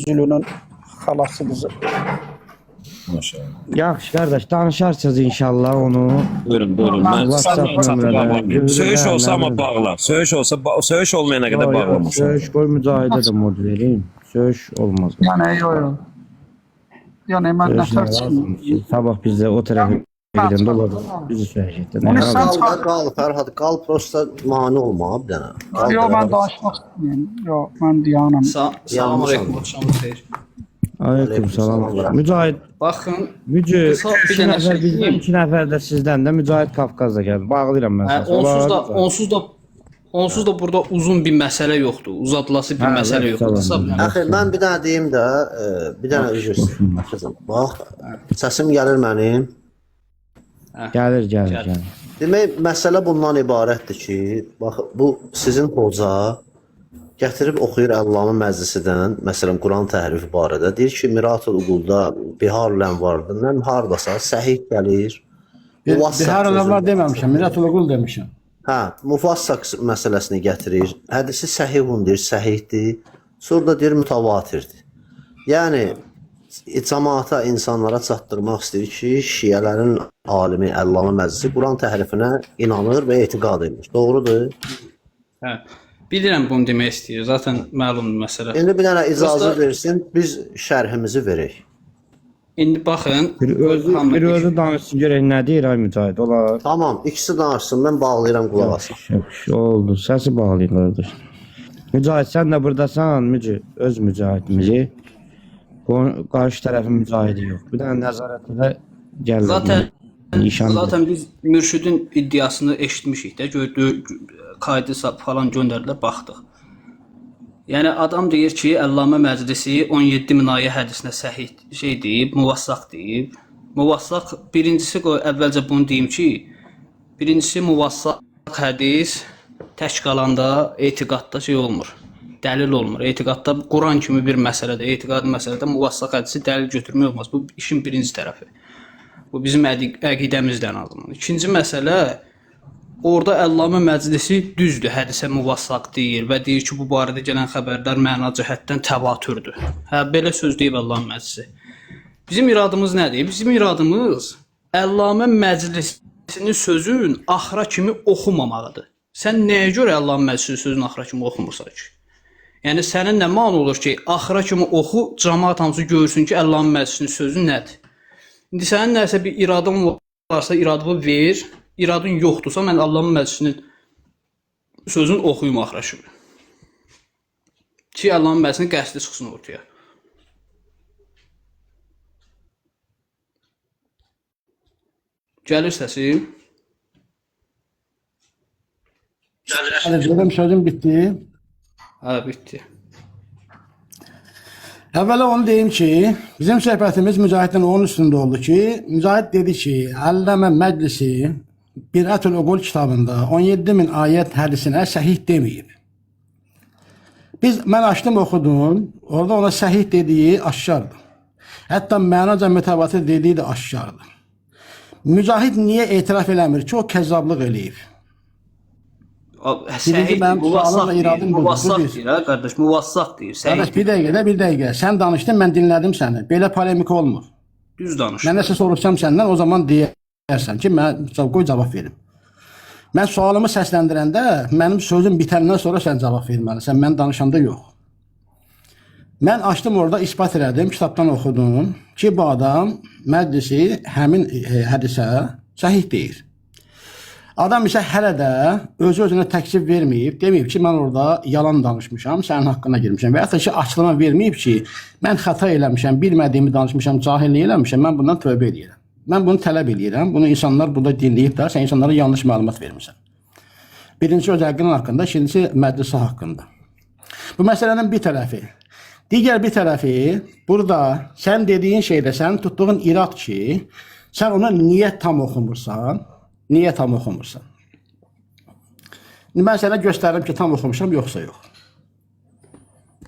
Zülünün xalası qızı. Maşallah. Yaxşı qardaş, danışarsınız inşallah onu. Buyurun buyurun. Tamam, Ben WhatsApp satın nömrədə, almayayım. Söğüş olsa ama bağla. Söğüş olmayana kadar bağlamasın. Söğüş qoy mücahidə də mod vereyim. Söğüş olmaz. Yani yok. Yani mən Söğüş nətər nə çıxmıyor. lazım? Sabah bizdə o tərəfə gedəndə olar. Bizi söhbət Onu etdi. sən Qal Fərhad, qal prosta mane olma bir dənə. Qal Yox, mən beraber. danışmaq istəyirəm. Yox, mən diyanam. Salam aleyküm, axşamınız xeyir. Aleyküm salam. Mücahid, Baxın, Mücü, Qısa bir 2 dənə nəfər şey bizdən, deyim. 2 nəfər də sizdən də Mücahid Qafqazda gəldi. Bağlayıram mən hə, sizə. onsuz da burada uzun bir məsələ yoxdur. Uzadılası bir Hə, məsələ evet, yoxdur. tamam. Qısa bir Əxi, mən bir dənə deyim də, bir dənə üzr istəyirəm. Qızım, bax, səsim gəlir mənim. Gəlir, gəlir. Demək, məsələ bundan ibarətdir ki, bax, bu sizin hoca gətirib oxuyur Əllamə Məclisidən, məsələn, Quran təhrifi barədə. Deyir ki, Miratul Uqulda Bihar Lənvardır. Mən hardasa səhih gəlir. Bihar Lənvar deməmişəm, Miratul Uqul demişəm. Hə, mufassaq məsələsini gətirir. Hədisi səhihun deyir, səhihdir. Sonra da deyir mütəvatirdir. Yəni cəmaata, insanlara çatdırmaq istəyir ki, şiələrin alimi Əllamə Məclisi Quran təhrifinə inanır və etiqad edir. Doğrudur? hə. Bilirəm bunu demək istəyir. Zaten məlumdur məsələ. İndi bir dənə icazə Prosta- versin, biz şərhimizi verək. İndi baxın, Bir özü danışsın görək nə deyir ay Mücahid. Olar. Tamam, ikisi danışsın, mən bağlayıram qulaq asın. Yaxşı oldu. Səsi bağlayın qardaş. Mücahid sən də burdasan, Mücü. Öz Mücahidimizi. Qarşı tərəfin mücahidi yox. Bir dənə nəzarətlə gəl. Zaten biz mürşidin iddiasını eşitmişik də, kaydı falan göndərdilər, baxdıq. Yəni adam deyir ki, Əllamə Məclisi 17 min ayə hədisinə səhih şey deyib, muvassaq deyib. Muvassaq birincisi qoy əvvəlcə bunu deyim ki, birincisi muvassaq hədis tək qalanda etiqadda şey olmur. Dəlil olmur. Etiqadda Quran kimi bir məsələdə, etiqadi məsələdə muvassaq hədisi dəlil götürmək olmaz. Bu işin birinci tərəfi. Bu bizim əqidəmizdən azından. İkinci məsələ, orada Əllamə Məclisi düzdür, hədisə muvassaq deyir və deyir ki, bu barədə gələn xəbərlər məna cəhətdən təvatürdür. Hə, belə söz deyib Əllamə Məclisi. Bizim iradımız nədir? Bizim iradımız Əllamə Məclisinin sözün axıra kimi oxumamağıdır. Sən nəyə görə Əllamə Məclisinin sözün axıra kimi oxumursan ki? Yəni sənin nə mane olur ki, axıra kimi oxu, cəmaət hamısı görsün ki, Əllamə Məclisinin sözü nədir? İndi sənin nəsə bir iradın varsa, iradını ver. İradın yoxdursa, mən Əllamə Məclisinin sözünü oxuyum axıra kimi. Ki, Əllamə Məclisinin qəsdi çıxsın ortaya. Gəlir səsim? Hadi dedim, sözüm bitdi. Hə, bitdi. Əvvəla onu deyim ki, bizim söhbətimiz Mücahiddən onun üstündə oldu ki, Mücahid dedi ki, Əllamə Məclisi Bid'atül Uqul kitabında 17 min ayət hədisinə səhih deməyib. Mən açdım, oxudum, orada ona səhih dediyi aşkardır. Hətta mənaca mütəvatir dediyi də aşkardır. Mücahid niyə etiraf eləmir ki, o kəzzablıq eləyib? Səhih, muvassaq deyir, muvassaq deyir, hə, qardaş, muvassaq deyir, Qardaş, səhih. bir dəqiqə, sən danışdın, mən dinlədim səni. Belə polemika olmur. Düz danış. Mən nəsə soruşsam səndən, o zaman deyərsən ki, mən qoy cavab verim. Mən sualımı səsləndirəndə, mənim sözüm bitəndən sonra sən cavab verməlisən, mən danışanda yox. Mən açdım orada, ispat elədim, kitabdan oxudum ki, bu adam məclisi həmin hədisə səhih deyir. Adam isə hələ də özü-özünə təksib verməyib, deməyib ki, mən orada yalan danışmışam, sənin haqqına girmişəm və yaxud ki, açıqlama verməyib ki, mən xəta eləmişəm, bilmədiyimi danışmışam, cahillik eləmişəm, mən bundan tövbə edirəm. Mən bunu tələb edirəm, bunu insanlar burada dinləyib də, sən insanlara yanlış məlumat vermirsən. Birincisi öz haqqının haqqında, ikincisi məclisi haqqında. Bu məsələnin bir tərəfi. Digər bir tərəfi, burada sən dediyin şeydə, sənin tutduğun irad ki, sən ona niyə tam oxumursan, niyə tam oxumursan? Mən sənə göstərim ki, tam oxumuşam, yoxsa yox.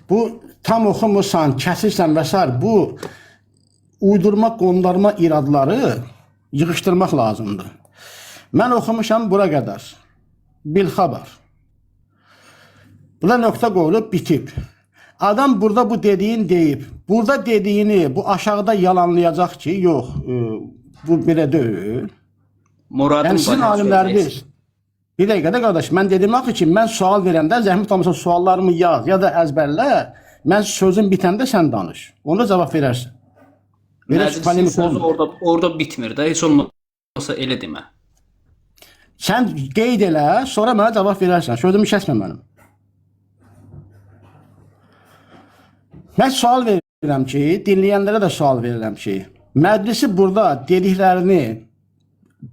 Bu, tam oxumursan, kəsirsən və s. bu, uydurma, qondarma iradları yığışdırmaq lazımdır. Mən oxumuşam bura qədər. Bilxabar. Buna nöqtə qoyulub, bitib. Adam burada bu dediğin deyip, burada dediğini bu aşağıda yalanlayacak ki, yok, bu belə deyil. Muradım Yəni sizin alimləriniz, bir dəqiqədə qardaş, mən dedim axı ki, mən sual verəndə zəhmət olmasa suallarımı yaz ya da əzbərlə, mən sözün bitəndə sən danış. Onda cavab verərsən. Məclisin sözü orada bitmir də, heç olmasa elə demə. Sən qeyd elə, sonra mənə cavab verərsən. Sözümü kəsmə mənim. Mən sual verirəm ki, dinləyənlərə də sual verirəm ki, məclisi burada dediklərini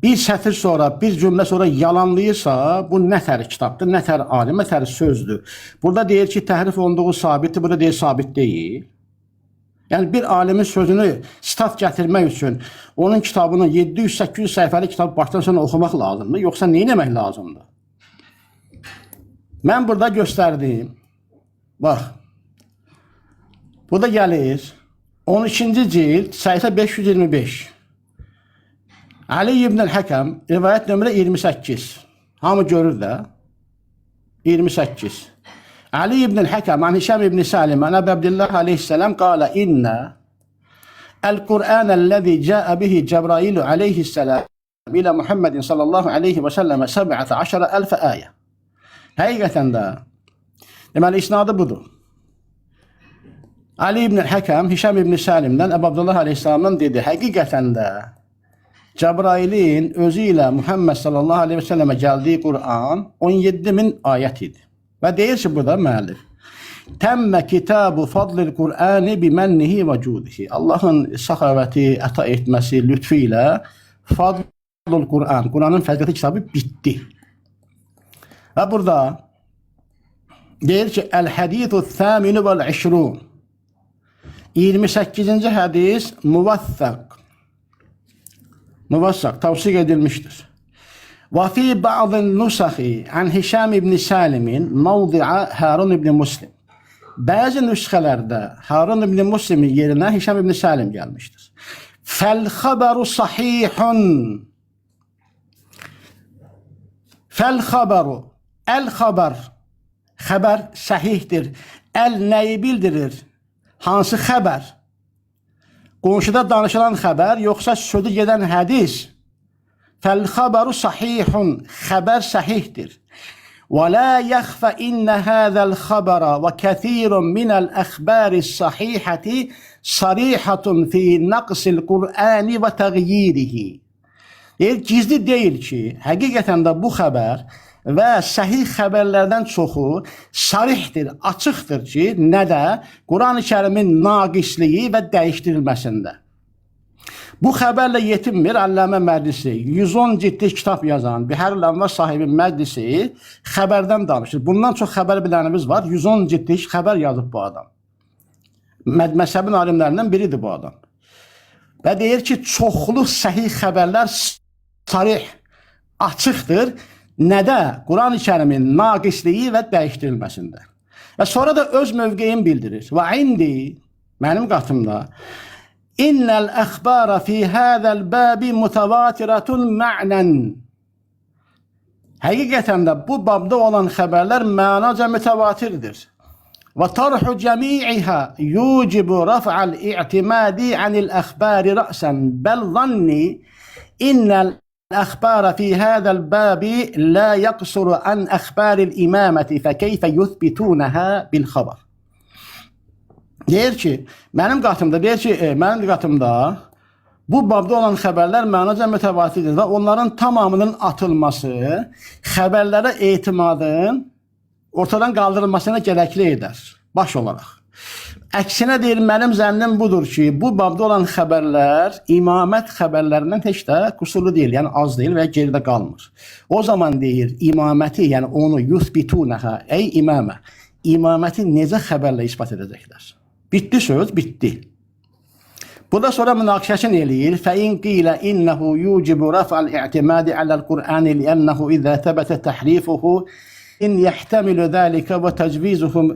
bir sətir sonra, bir cümlə sonra yalanlayırsa, bu nə tər kitabdır, nə tər alim, nə tər sözdür. Burada deyir ki, təhrif olunduğu sabitdir, burada deyir sabit deyil. Yəni bir alimin sözünü sitat gətirmək üçün onun kitabını 700-800 səhifəli kitabı başdan sona oxumaq lazımdır, yoxsa nə etmək lazımdır? Mən burada göstərdim. Bax. Burada gəlir 12-ci cild, səhifə 525. Ali ibn el-Həkəm, rivayət nömrə 28. Hamı görür də. 28. Ali ibn el-Həkəm, an Hişam ibn Salim, an Əbu Abdillah aleyhisselam, qala inna el-Qur'an-əlləzi cəə bihi Cəbrailu aleyhisselam ilə Muhammedin sallallahu aleyhi və səlləmə 17,000 ayə. Həqiqətən də, deməli, isnadı budur. Ali ibn el-Həkəm, Hişam ibn Salimdən, Əbu Abdillah aleyhisselamdan dedi, həqiqətən də Cəbrailin özü ilə Muhammed sallallahu aleyhi və səlləmə gəldiyi Qur'an 17.000 ayət idi. Və deyir ki, burada müəllif, təmmə kitabu fadlil Qur'ani bimənnihi və cudihi. Allahın səxavəti, əta etməsi, lütfü ilə fadlul Qur'an, Qur'anın fəziləti kitabı bitdi. Və burada deyir ki, əl-hədithu thəminu vəl-işrun, 28-ci hədis muvassaq, tavsiq edilmişdir. Və fi ba'dın nusaxi an Hişam ibn Salimin mavdi'a Harun ibn Muslim. Bəzi nüsxələrdə Harun ibn Muslimin yerinə Hişam ibn Salim gəlmişdir. Fəl-xəbəru sahihun. Fəl-xəbəru, əl-xəbər, xəbər səhihdir. Əl nəyi bildirir? Hansı xəbər? Qonşuda danışılan xəbər, yoxsa sözü gedən hədis? Fəl-xəbəru sahihun, xəbər səhihdir. Və la yəxfə innə həzəl xəbərə və kəthirun minəl-əxbəri sahihəti sarihatun fi naqsil Qur'ani və təğyirihi. Gizli deyil ki, həqiqətən də bu xəbər və səhih xəbərlərdən çoxu sarihdir, açıqdır ki, nədə? Quran-ı Kərimin naqisliyi və dəyişdirilməsində. Bu xəbərlə yetinmir Allamə Məclisi, 110 ciddi kitab yazan Bihərül Ənvar sahibi Məclisi xəbərdən danışır. Bundan çox xəbər bilənimiz var, 110 ciddi xəbər yazıb bu adam. Məzhəbin alimlərindən biridir bu adam. Və deyir ki, çoxlu səhih xəbərlər sarih, açıqdır. Nədə? Quran-ı Kərimin naqisliyi və dəyişdirilməsində. Və sonra da öz mövqeyini bildirir. Və indi, mənim qatımda, innəl əxbara fi hədəl bəbi mutavatirətun mə'nən. Həqiqətən də bu babda olan xəbərlər mənaca mütəvatirdir. Və tarhu cəmi'ihə yucibu raf'al i'timadi anil əxbari rəsən bəl zanni innəl الأخبار في هذا الباب لا يقصر عن أخبار الإمامة فكيف يثبتونها بالخبر. Deyir ki, mənim qatımda bu babda olan xəbərlər mənaca mütəvatirdir və onların tamamının atılması xəbərlərə etimadın ortadan qaldırılmasına gərəkli edər, baş olaraq. Əksinə deyir, mənim zənnim budur ki, bu babda olan xəbərlər imamət xəbərlərindən heç də qüsurlu deyil, yəni az deyil və geridə qalmır. O zaman deyir, imaməti, yəni onu yuthbitunəha, ey imamə, imaməti necə xəbərlə ispat edəcəklər? Bitdi söz, bitdi. Burada sonra münaqişəsini eləyir. Fəin qilə innəhu yucibu raf'al i'timadi aləl Qur'ani li'ənəhu izə təbətə təhrifuhu in yəhtəmilu zəlikə və təcvizuhum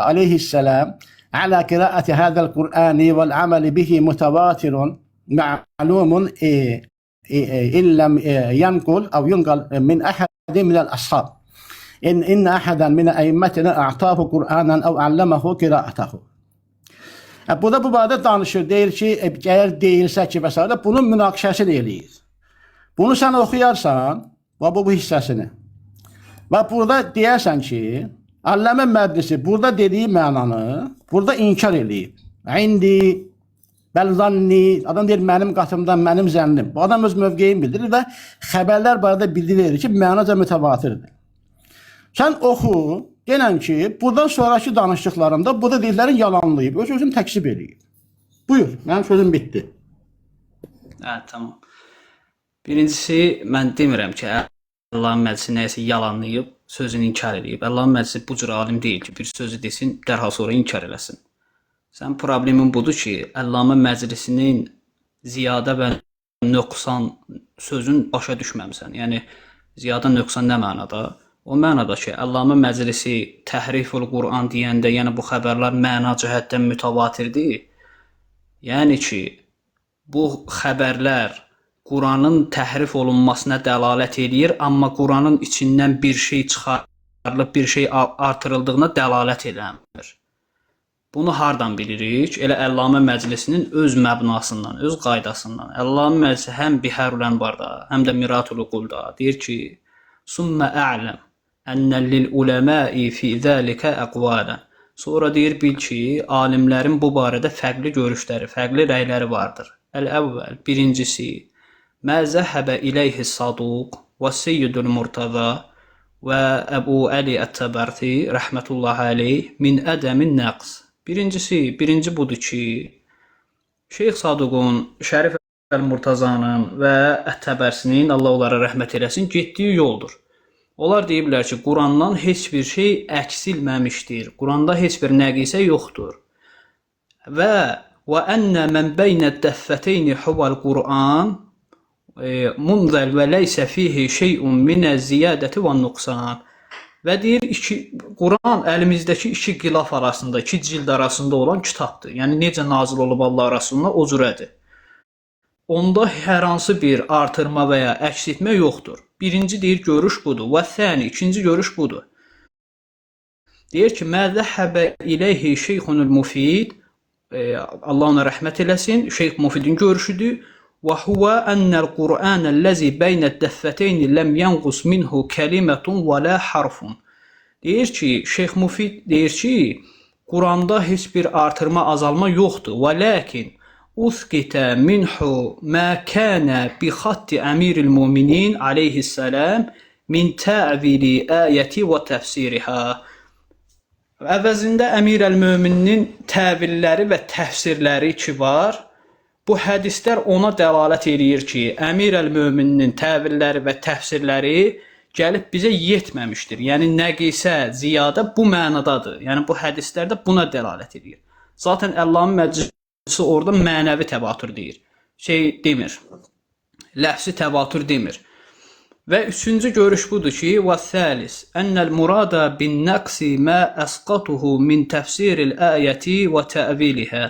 aleyhisselam على قراءة هذا القرآن والعمل به متواتر معلوم إن لم ينقل أو ينقل من أحد من الأصحاب. İnna ahadan min a'immatina a'tahu Qur'anan aw 'allamahu qira'atahu. Bu da bu barədə danışır. Deyir ki, əgər deyilsə ki, məsələn, bunun münaqişəsini eləyir. Bunu sən oxuyarsan, bu hissəsini. Və burada deyərsən ki, Alləmə Məclisi burada dediyi mənanı burada inkar eləyib. İndi bəl zanni, adam deyir mənim qatımdan, mənim zənnim. Bu adam öz mövqeyini bildirir və xəbərlər barədə bildirir ki, mənaca mütəvatirdir. Sən oxu, denən ki, buradan sonraki danışdıqlarında burada deyirlərin yalanlayıb, öz-özünü təksib eləyib. Buyur, mənim sözüm bitdi. Hə, tamam. Birincisi, mən demirəm ki, Allahın Məclisi nəyəsə yalanlayıb, sözünü inkar edib. Allahın Məclisi bu cür alim deyil ki, bir sözü desin, dərhal sonra inkar eləsin. Sən problemin budur ki, Allamə Məclisinin ziyadə və nöqsan sözün başa düşməmsən. Yəni, ziyadə nöqsan nə mənada? O mənada ki, Allamə Məclisi təhrifül Qur'an deyəndə, yəni bu xəbərlər məna cəhətdən mütəvatirdir. Yəni ki, bu xəbərlər Quranın təhrif olunmasına dəlalət edir, amma Quranın içindən bir şey çıxarılıb, bir şey artırıldığına ddəlalət eləmir. Bunu hardan bilirik? Elə Allamə Məclisinin öz məbnasından, öz qaydasından. Allamə Məclisi həm Bihərül Ənbarda, həm də Miratul Uqulda deyir ki, "Summa a'lam enne lil ulemai fi zalika aqwalan." Sonra deyir bil ki, alimlərin bu barədə fərqli görüşləri, fərqli rəyləri vardır. Əl-əvvəl, birincisi, mə zəhəbə iləyhi Saduq və Seyyidul Murtaza və Əbu Əli Ət-Təbərti rəhmətullahi aleyh min ədəmin nəqs. Birinci budur ki, Şeyx Saduqun, Şərif Əl-Murtazanın və Ət-Təbərsinin, Allah onlara rəhmət eləsin, getdiyi yoldur. Onlar deyiblər ki, Qurandan heç bir şey əksilməmişdir. Quranda heç bir nəqisə yoxdur. Və ənə mən beynəd dəffəteyni huval Qur'an munzəl və leysə fihi şeyun minə ziyadəti və nuqsan. Və deyir, Quran əlimizdəki iki qilaf arasında, iki cild arasında olan kitabdır. Yəni, necə nazil olub Allah Rasuluna o cürədir. Onda hər hansı bir artırma və ya əksitmə yoxdur. Birinci deyir, görüş budur. Və thəni, ikinci görüş budur. Deyir ki, mə zəhəbə iləyhi şeyxunul mufid, Allah ona rəhmət eləsin, Şeyx Mufidin görüşüdür. Və huvə ənəl Qur'anəl-ləzi beynəd dəffəteyni ləm yənqus minhu kəlimətun və lə harfun. Deyir ki, Şeyx Mufid deyir ki, Quranda heç bir artırma, azalma yoxdur. Və ləkin uthqitə minhu mə kənə bi xatti əmiril müminin aleyhissələm min təvili əyəti və təfsirihə. Əvəzində Əmir əl-Möminin təvilləri və təfsirləri ki var, bu hədislər ona dəlalət edir ki, Əmir əl-Möminin təvilləri və təfsirləri gəlib bizə yetməmişdir. Yəni, nəqisə, ziyadə bu mənadadır. Yəni, bu hədislərdə buna dəlalət edir. Zaten Allamə Məclisi orada mənəvi təvatür deyir. Demir, ləfsi təvatür demir. Və üçüncü görüş budur ki, وَالثَّالِث أَنَّ الْمُرَادَ بِالنَّقْسِ مَا أَسْقَطُهُ مِنْ تَفْسِيرِ الْآيَةِ وَتَأْوِيلِهَا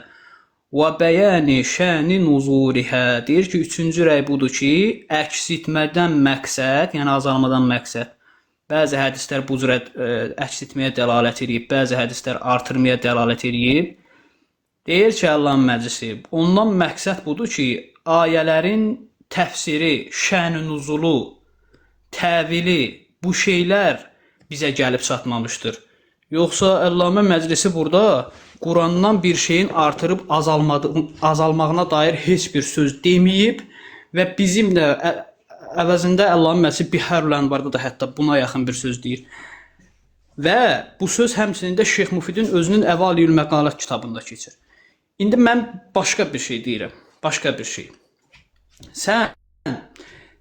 وَبَيَانِ شَانِ نُزُولِهَا. Deyir ki, üçüncü rəy budur ki, əksitmədən məqsəd, yəni azalmadan məqsəd. Bəzi hədislər bu cür əksitməyə dəlalət edib, bəzi hədislər artırmaya dəlalət edib. Deyir ki, Allahın Məclisi, ondan məqsəd budur ki, ayələrin təfsiri, şən-i nuzulu, təvili, bu şeylər bizə gəlib çatmamışdır. Yoxsa Allamə Məclisi burada Qurandan bir şeyin artırıb azalmağına dair heç bir söz deməyib və bizimlə əvəzində Allamə Məclisi Bihərül Ənbarda da hətta buna yaxın bir söz deyir. Və bu söz həmçinin Şeyx Mufidin özünün Əvaliyül Məqalət kitabında keçir. İndi mən başqa bir şey deyirəm, başqa bir şey. Sən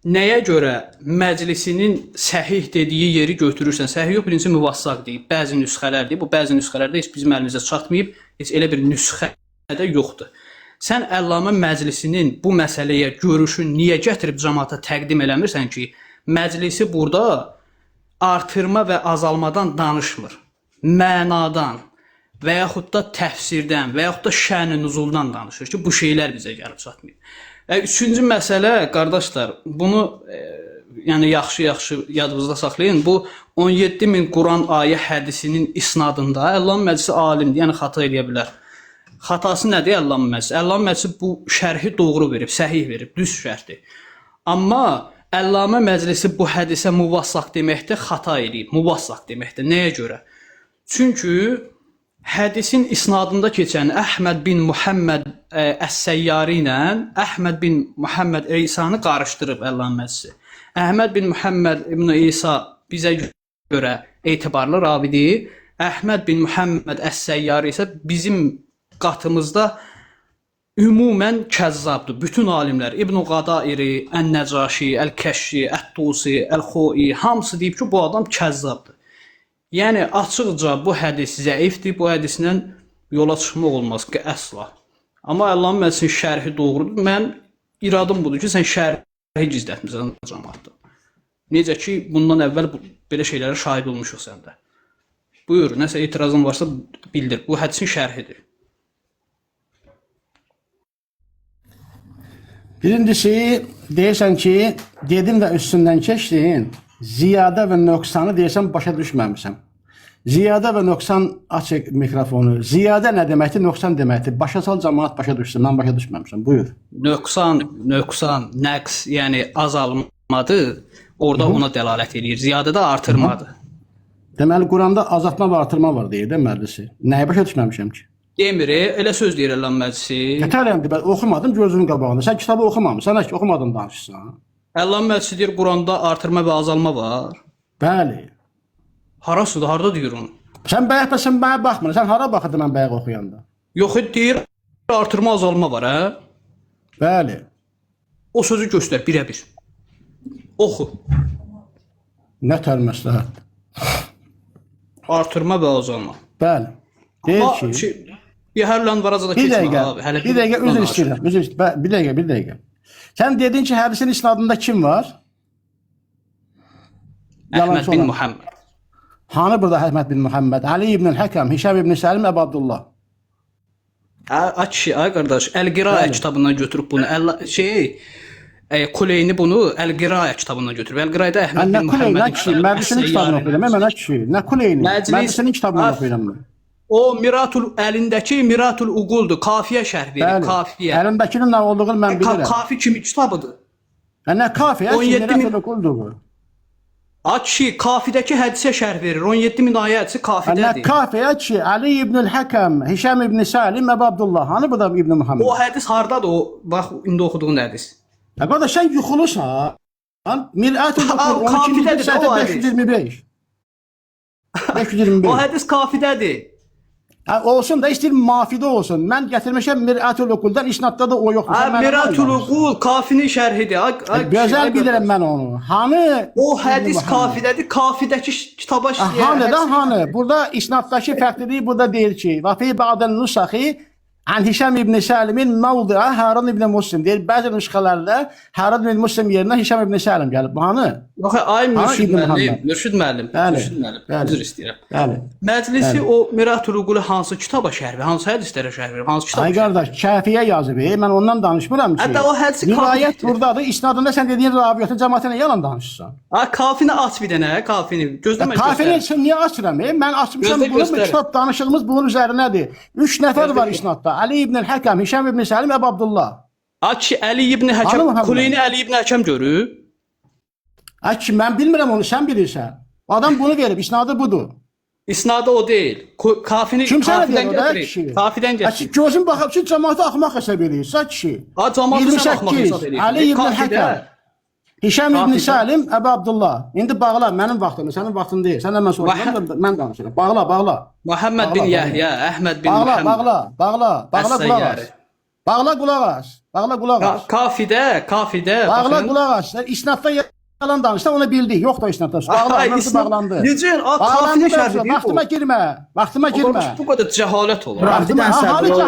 nəyə görə məclisinin səhih dediyi yeri götürürsən? Səhih yox, birinci müvassaq deyib, bəzi nüsxələr deyib. Bu bəzi nüsxələrdə heç bizim əlimizə çatmayıb, heç elə bir nüsxə də yoxdur. Sən Allamə Məclisinin bu məsələyə görüşün niyə gətirib cəmaata təqdim eləmirsən ki, məclisi burada artırma və azalmadan danışmır, mənadan və yaxud da təfsirdən və yaxud da şən-i nuzuldan danışır ki, bu şeylər bizə gəlib çatmayıb. Üçüncü məsələ, qardaşlar, bunu yəni yaxşı yadınızda saxlayın. Bu 17.000 Quran ayə hədisinin isnadında Əllahın Məclisi alimdir, yəni xəta eləyə bilər. Xatası nədir Əllahın Məclisi? Əllahın Məclisi bu şərhi doğru verib, səhih verib, düz şərhdir. Amma Əllamə Məclisi bu hədisə muvassaq deməkdə xata eləyib. Muvassaq deməkdə nəyə görə? Çünki hədisin isnadında keçən Əhməd bin Muhammed Əs-Səyyari ilə Əhməd bin Muhammed İsa'nı qarışdırıb Əllahın Məclisi. Əhməd bin Muhammed İbn İsa bizə görə etibarlı ravidir. Əhməd bin Muhammed Əs-Səyyari isə bizim qatımızda ümumən kəzzabdır. Bütün alimlər İbn Qadairi, Ən-Nəcaşi, Əl-Kəşşi, Ət-Tusi, Əl-Xoi hamısı deyib ki, bu adam kəzzabdır. Yəni açıqca bu hədis zəifdir. Bu hədislə yola çıxmaq olmaz ki, əsla. Amma Əllahın Məclisinin şərhi doğrudur. Mən iradım budur ki, sən şərhi gizlətmisən cəmaatda. Necə ki, bundan əvvəl belə şeylərə şahid olmuşuq səndə. Buyur, nəsə etirazın varsa bildir. Bu hədisin şərhidir. Birincisi, deyirsən ki, dedim və üstündən keçdin, ziyadə və nöqsanı deyirsən, başa düşməmişəm. Ziyadə və nöqsan, açıq mikrofonu. Ziyadə nə deməkdir, nöqsan deməkdir. Başa sal, cəmaat başa düşsün, mən başa düşməmişəm. Buyur. Nöqsan, nəqs, yəni azalmadır. Orada ona dəlalət edir. Ziyadə də artırmadır. Deməli, Quranda azaltma və artırma var deyir də məclisi. Nəyə başa düşməmişəm ki? Demir, elə söz deyir Əllahın Məclisi. Yətərəm, mən oxumadım gözünün qabağında. Sən kitabı oxumamısan, sən oxumadın danışırsan. Əllahın Məclisi deyir, Quranda artırma və azalma var. Bəli. Harasıdır, harada deyir onu? Sən bayaq da sən mənə baxmır. Sən hara baxırdın mən bayaq oxuyanda? Yox, deyir, artırma, azalma var, hə? Bəli. O sözü göstər, birə-bir. Oxu. Nə tər məsləhət? Artırma və azalma. Bəli. Deyir ki... Yəhərlən varacada Bir keçmə abi. dəqiqə, üzr istəyirəm. Bir dəqiqə. Sən dedin ki, hədisin isnadında kim var? Əhməd bin Muhammed. Hanı burada Əhməd bin Muhammed? Ali ibn Həkəm, Hişam ibn Səlim, Əbu Abdullah. Ay qardaş, Əl-Qirayə kitabından götürüb bunu. Kuleyni bunu Əl-Qirayə kitabından götürüb. Əl-Qirayədə Əhməd bin Muhammed. Məclisinin kitabını oxuyuram, mənə kişi. Nə Kuleyni? Məclisinin kitabını oxuyuram. O Miratul əlindəki Miratul Uquldur. Kafiyə şərh verir, kafiyə. Əlimdəkinin nə olduğunu mən bilirəm. Kafi kimi kitabıdır. Nə kafiyə? Miratul Uquldur bu. Açı, kafidəki hədisə şərh verir. 17.000 ayə hədisi kafidədir. Nə kafiyə ki, Ali ibn Həkəm, Hişam ibn Səlim, Əbu Abdullah. Hanı bu da İbn Muhammed? O hədis hardadır o? Bax, indi oxuduğun hədis. Qardaş, sən yuxulusan. Miratul Uqul 12-ci səhifə 525. 525. O hədis kafidədir. Olsun da istəyir mafidə olsun. Mən gətirmişəm Miratul Uquldan, isnadda da o yoxdur. Miratul Uqul kafinin şərhidir. Gözəl bilirəm mən onu. Hanı? O hədis kafidədir. Kafidəki kitaba işləyir. Hanı da hanı? Burada isnaddakı fərqlilik burada deyir ki, və fi ba'dın nusaxi an Hişam ibn Səlimin mavdi'a Harun ibn Muslim deyir. Bəzi nüsxələrdə Harun ibn Muslim yerinə Hişam ibn Səlim gəlib. Bu hanı? Yox, ay Mürşid müəllim. Üzr istəyirəm. Bəli. Məclisi o Miratul Uqulu hansı kitaba şərh verir? Hansı hədislərə şərh verir? Hansı kitaba? Ay qardaş, Kəfiyə yazıb. Mən ondan danışmıram ki. Hətta o hədisi rivayət burdadır. İsnadında sən dediyin raviyyatın cəmaatına yalan danışırsan. Kafini aç bir dənə, kafini. Gözləmə göstər. Kafini sən niyə açıram? Mən açmışam bunu, kitab danışığımız bunun üzərindədir. 3 nəfər var isnadda. Ali ibn Həkəm, Hişam ibn Səlim, Əbu Abdullah. Aç Ali ibn Həkəm, Kuleyni Ali ibn Həkəm görüb. Aç mən bilmirəm onu, sən bilirsən. Adam bunu verib, isnadı budur. İsnadı o deyil. Kafini kafidən gətirir. Kafidən gətirir. Gözün baxıb ki, cəmaatı axmaq hesab edirsən kişi. Cəmaatı sən axmaq hesab edirsən. Ali ibn Həkəm, Hişam ibn Səlim, Əbu Abdullah. İndi bağla, mənim vaxtımda, sənin vaxtın deyil. Sən mən soruşuram, mən danışıram. Bağla. Muhammed bin Yahya, Əhməd bin Muhammed. Bağla qulaq as. Kafidə. Bağla qulaq as. İsnadda yalan danışsan onu bildik. Yox da isnadda. Bağlandı. Necə? Kafini şərh edir. Vaxtıma girmə. Bu qədər cəhalət olur. Bir dənə səbir ol.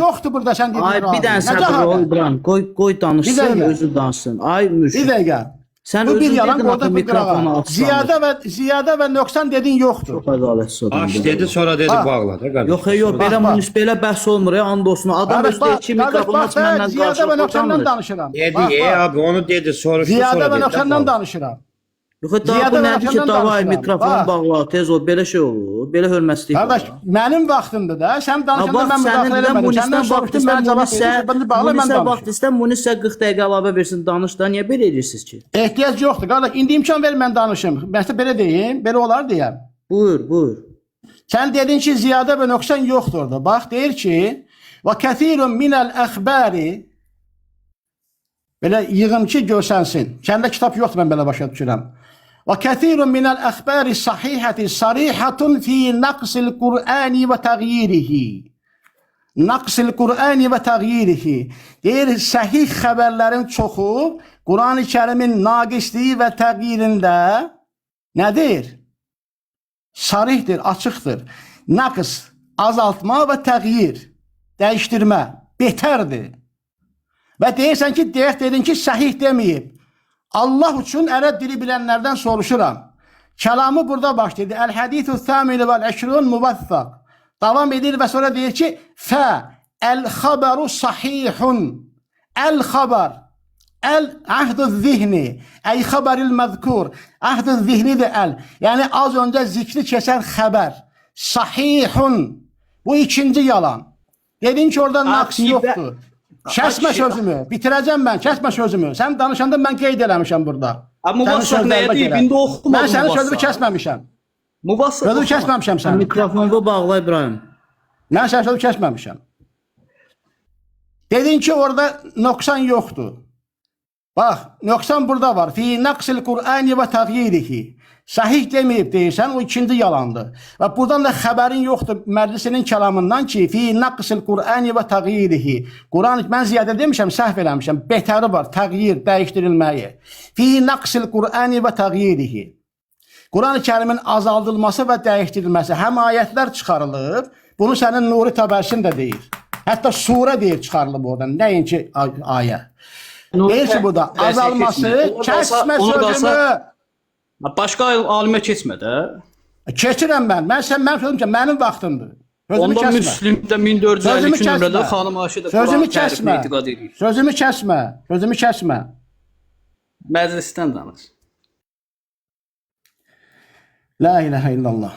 Yoxdur burada sən dediyin. Ay bir dənə səbir ol İbrahim. Qoy danışsın, özü danışsın. Ay Mürşid. Bir dəqiqə. Sən Bu bir özün yalan dedin qoydu axı bu qırağa. mikrofonu açsan. Ziyadə və nöqsan dedin yoxdur. Çox ədalətli adam. Aç dedi sonra dedi Bax. bağla da qardaş. Yox, yox, belə bax. belə bəhs olmur ya, and olsun. Adam Qardaş, öz deyir ki, mikrofonu aç məndən Ziyadə və nöqsandan qarşılıq danışıram. Dedi Bax, bax. abi onu dedi soruşdu Ziyadə sonra və dedi. nöqsandan danışıram. Yox, daha Ziyadə bu və nədir ki, nöqsandan davay danışıram. mikrofonu Bax. bağla, tez ol, belə şey olur. Belə hörmətsizlik. Qardaş, mənim vaxtımdır da. Sən danışanda Bax, mən müdaxilə sənin də eləmədim. Munisdən Səndən soruşdum, mənə cavab verirsən. Bəndə bağla, mən Munisə danışıram. vaxt istər, Munisə 40 dəqiqə əlavə versin, danış da. Niyə belə edirsiniz ki? Ehtiyac yoxdur. Qardaş, indi imkan ver mən danışım. Mən sizə belə deyim, belə olar deyəm. Buyur, buyur. Sən dedin ki, ziyadə və nöqsan yoxdur da. Bax, deyir ki, və kəthirun minəl əxbəri belə yığım ki, görsənsin. Kəndə kitab yoxdur, mən belə başa düşürəm. Və kəthirun minəl əxbəri sahihəti sarihatun fi naqsil Qur'ani və təğyirihi. Naqsil Qur'ani və təğyirihi. Deyir, səhih xəbərlərin çoxu Qur'an-ı Kərimin naqisliyi və təğyirində nədir? Sarihdir, açıqdır. Naqs, azaltma və təğyir, dəyişdirmə, betərdir. Və deyirsən ki, dedin ki, səhih deməyib. Allah üçün ərəb dili bilənlərdən soruşuram. Kəlamı burada başlaydı. Əl-hədithü thəmini vəl-əşrun müvəffəq. Davam edir və sonra deyir ki, fə, əl-xəbəru sahihun. Əl-xəbər. Əl-əhdü zihni. Əy xəbəril məzkur. Əhdü zihni də əl. Yəni, az öncə zikri keçən xəbər. Sahihun. Bu ikinci yalan. Dedin ki, orada naqs yoxdur. Kəsmə sözümü. Bitirəcəm mən. Kəsmə sözümü. Sən danışanda mən qeyd eləmişəm burada. Muvassaq nəyə deyib? İndi oxumadım. Mən sənin sözümü kəsməmişəm. Muvassaq. Sözümü kəsməmişəm sən. Mikrofonu bağla İbrahim. Mən sənin sözümü kəsməmişəm. Dedin ki, orada nöqsan yoxdur. Bax, nöqsan burada var. Fi naqsil Qur'ani və təğyirihi. Səhih deməyib deyirsən, o ikinci yalandır. Və buradan da xəbərin yoxdur məclisinin kəlamından ki, fi naqsil Qur'ani və təğyirihi. Quran, mən ziyadə demişəm, səhv eləmişəm. Betəri var, təğyir, dəyişdirilməyi. Fi naqsil Qur'ani və təğyirihi. Quran-ı Kərimin azaldılması və dəyişdirilməsi. Həm ayətlər çıxarılıb, bunu sənin Nuri Təbərsin də deyir. Hətta surə deyir çıxarılıb oradan, nəinki ayə. Deyir ki, burada azalması, kəsmə sözümü. Başqa alimə keçmə də. Keçirəm mən. Mən sözüm ki, mənim vaxtımdır. Sözümü Onda kəsmə. Müslimdə 1452 nömrədə xanım Ayşə də Sözümü Quran kəsmə. tərifini etiqad edir. Sözümü kəsmə. Sözümü kəsmə. Məclisdən danış. La ilahə illallah.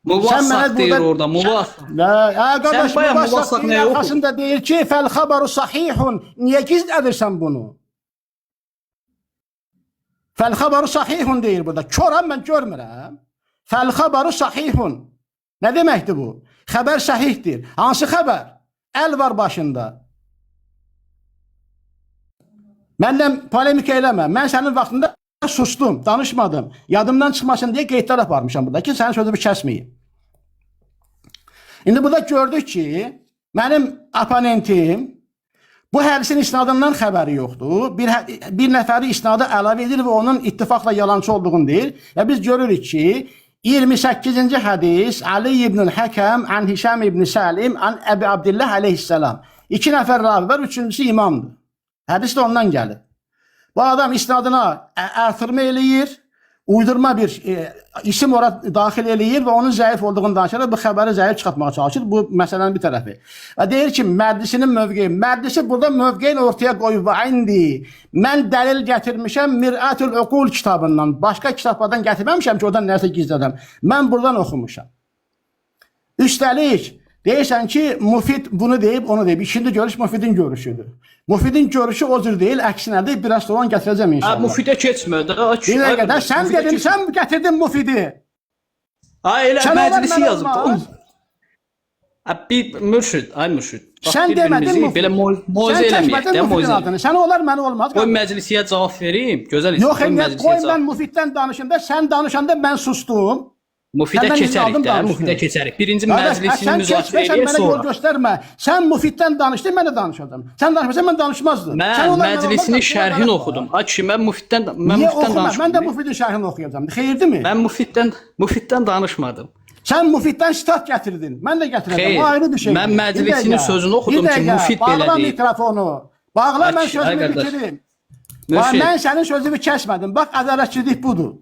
Muvassaq deyir orada, muvassaq. Qardaş, Sən bayaq muvassaq muvassaq deyir, nəyə arxasında deyir ki, fəl xəbəru sahihun. Niyə gizlədirsən bunu? Fəl xəbəru sahihun deyir burada. Körəm, mən görmürəm. Fəl xəbəru sahihun. Nə deməkdir bu? Xəbər səhihdir. Hansı xəbər? Əl var başında. Məndən polemika eləmə. Mən sənin vaxtında sustum, danışmadım. Yadımdan çıxmasın deyə qeydlər aparmışam burada ki, sənin sözümü kəsməyim. İndi burada gördük ki, mənim oponentim bu hədisin isnadından xəbəri yoxdur. Bir nəfəri isnada əlavə edir və onun ittifaqla yalancı olduğunu deyir. Və biz görürük ki, 28-ci hədis Ali ibn Həkəm an Hişam ibn Səlim an Əbi Abdillah aleyhissalam. 2 nəfər ravi var, üçüncüsü imamdır. Hədis də ondan gəlir. Bu adam isnadına artırma eləyir, uydurma bir isim ora daxil eləyir və onun zəif olduğunu danışır, bu xəbəri zəif çıxartmağa çalışır. Bu məsələnin bir tərəfi. Və deyir ki, məclisinin mövqeyi, məclisi burada mövqeyin ortaya qoyub və indi mən dəlil gətirmişəm Mir'atul Uqul kitabından. Başqa kitablardan gətirməmişəm ki, oradan nəsə gizlədəm. Mən buradan oxumuşam. Üstəlik, deyirsən ki, Müfid bunu deyib, onu deyib. İkinci görüş Müfidin görüşüdür. Müfidin görüşü o cür deyil, əksinədir. Biraz sonra gətirəcəm inşallah. Müfidə keçmə də. Bir dəqiqə, sən dedin, sən gətirdin Müfidi. Ay elə məclisi yazıb. Bir mürşid, ay mürşid. Sən demədin Müfid. Belə moizə eləməyək də, moizə. Sən olar, mən olmaz. Qoy məclisiyə cavab verim. Gözəl yox, qoy mən Müfiddən danışanda, sən danışanda mən sustum. Müfidə keçərik də, Müfidə keçərik. Birinci məclisini müzakirə edək sonra. Sən yol göstərmə. Sən Müfiddən danışdın, mən də danışacağam. Sən danışmasan mən danışmazdım. Mən məclisinin şərhini oxudum. Ay kişi, mən Müfiddən danışmadım. Mən də Müfidin şərhini oxuyacağam. Xeyirdirmi? Mən Müfiddən danışmadım. Sən Müfiddən sitat gətirdin. Mən də gətirəcəm. O ayrı bir şey. Mən məclisinin sözünü oxudum ki, Müfid belə deyil. Bağla mikrofonu. Bağla, mən sözümü bitirim. Mürşid, Mən sənin sözünü kəsmədim. Bax, ədalətsizlik budur.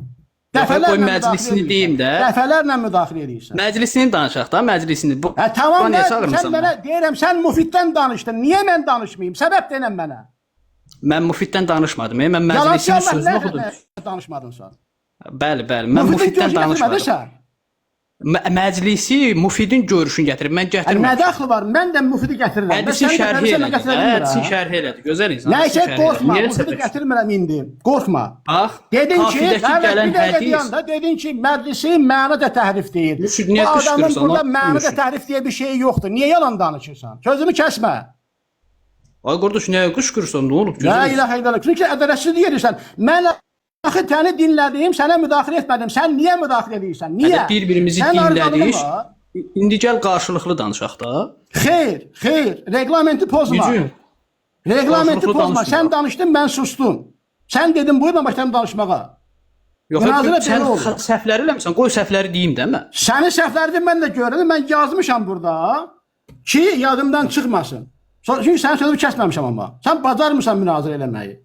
qoy məclisini deyim də. Dəfələrlə müdaxilə edirsən. Məclisini danışaq da, məclisini. Bu, Tamam, niyə sən çağırmısan mənə deyirəm, sən Mufiddən danışdın. Niyə mən danışmayım? Səbəb denən mənə. Mən Mufiddən danışmadım. Mən Yalançı məclisinin Allah, sözünü oxudum. nə danışmadın sən? Bəli, mən Mufiddən danışmadım. Sən. Məclisi Mufidin görüşünü gətirib. Mən Nə gətirmirəm. dəxli var? Mən də Mufidi gətirirəm. Hədisin şərhi elədi. Hədisin şərhi elədi. Gözəl insan. Nəysə qorxma, Mufidi gətirmirəm indi. Qorxma. Bax, Dedin ki, kafidəki gələn hədis. Dedin ki, məclisi məna da təhrif deyir. Mürşid, niyə Bu adamın qışqırırsan? burada məna da Mürşid. təhrif deyə bir şey yoxdur. Niyə yalan danışırsan? Sözümü kəsmə. Ay qardaş, nəyə qışqırırsan? Nə olub? La Gözəl. ilahə illallah. Çünki ədalətsizlik edirsən. Mən axı səni dinlədim, sənə müdaxilə etmədim. Sən niyə müdaxilə edirsən? Niyə? Hədə bir-birimizi Sən arqalığın dinlədik. var. İndi gəl qarşılıqlı danışaq da. Xeyr. Reglamenti pozma. Gücün. Reglamenti Qarşılıqlı pozma. danışma. Sən danışdın, mən sustum. Sən dedin, buyurun başlayalım danışmağa. Yox, Münazirə sən belə olur. səhvləri eləmirsən. Qoy səhvləri deyim də mən. Sənin səhvlərini mən də görürəm. Mən yazmışam burada ki, yadımdan çıxmasın. Çünki sənin sözünü kəsməmişəm amma. Sən bacarmısan münazirə eləməyi.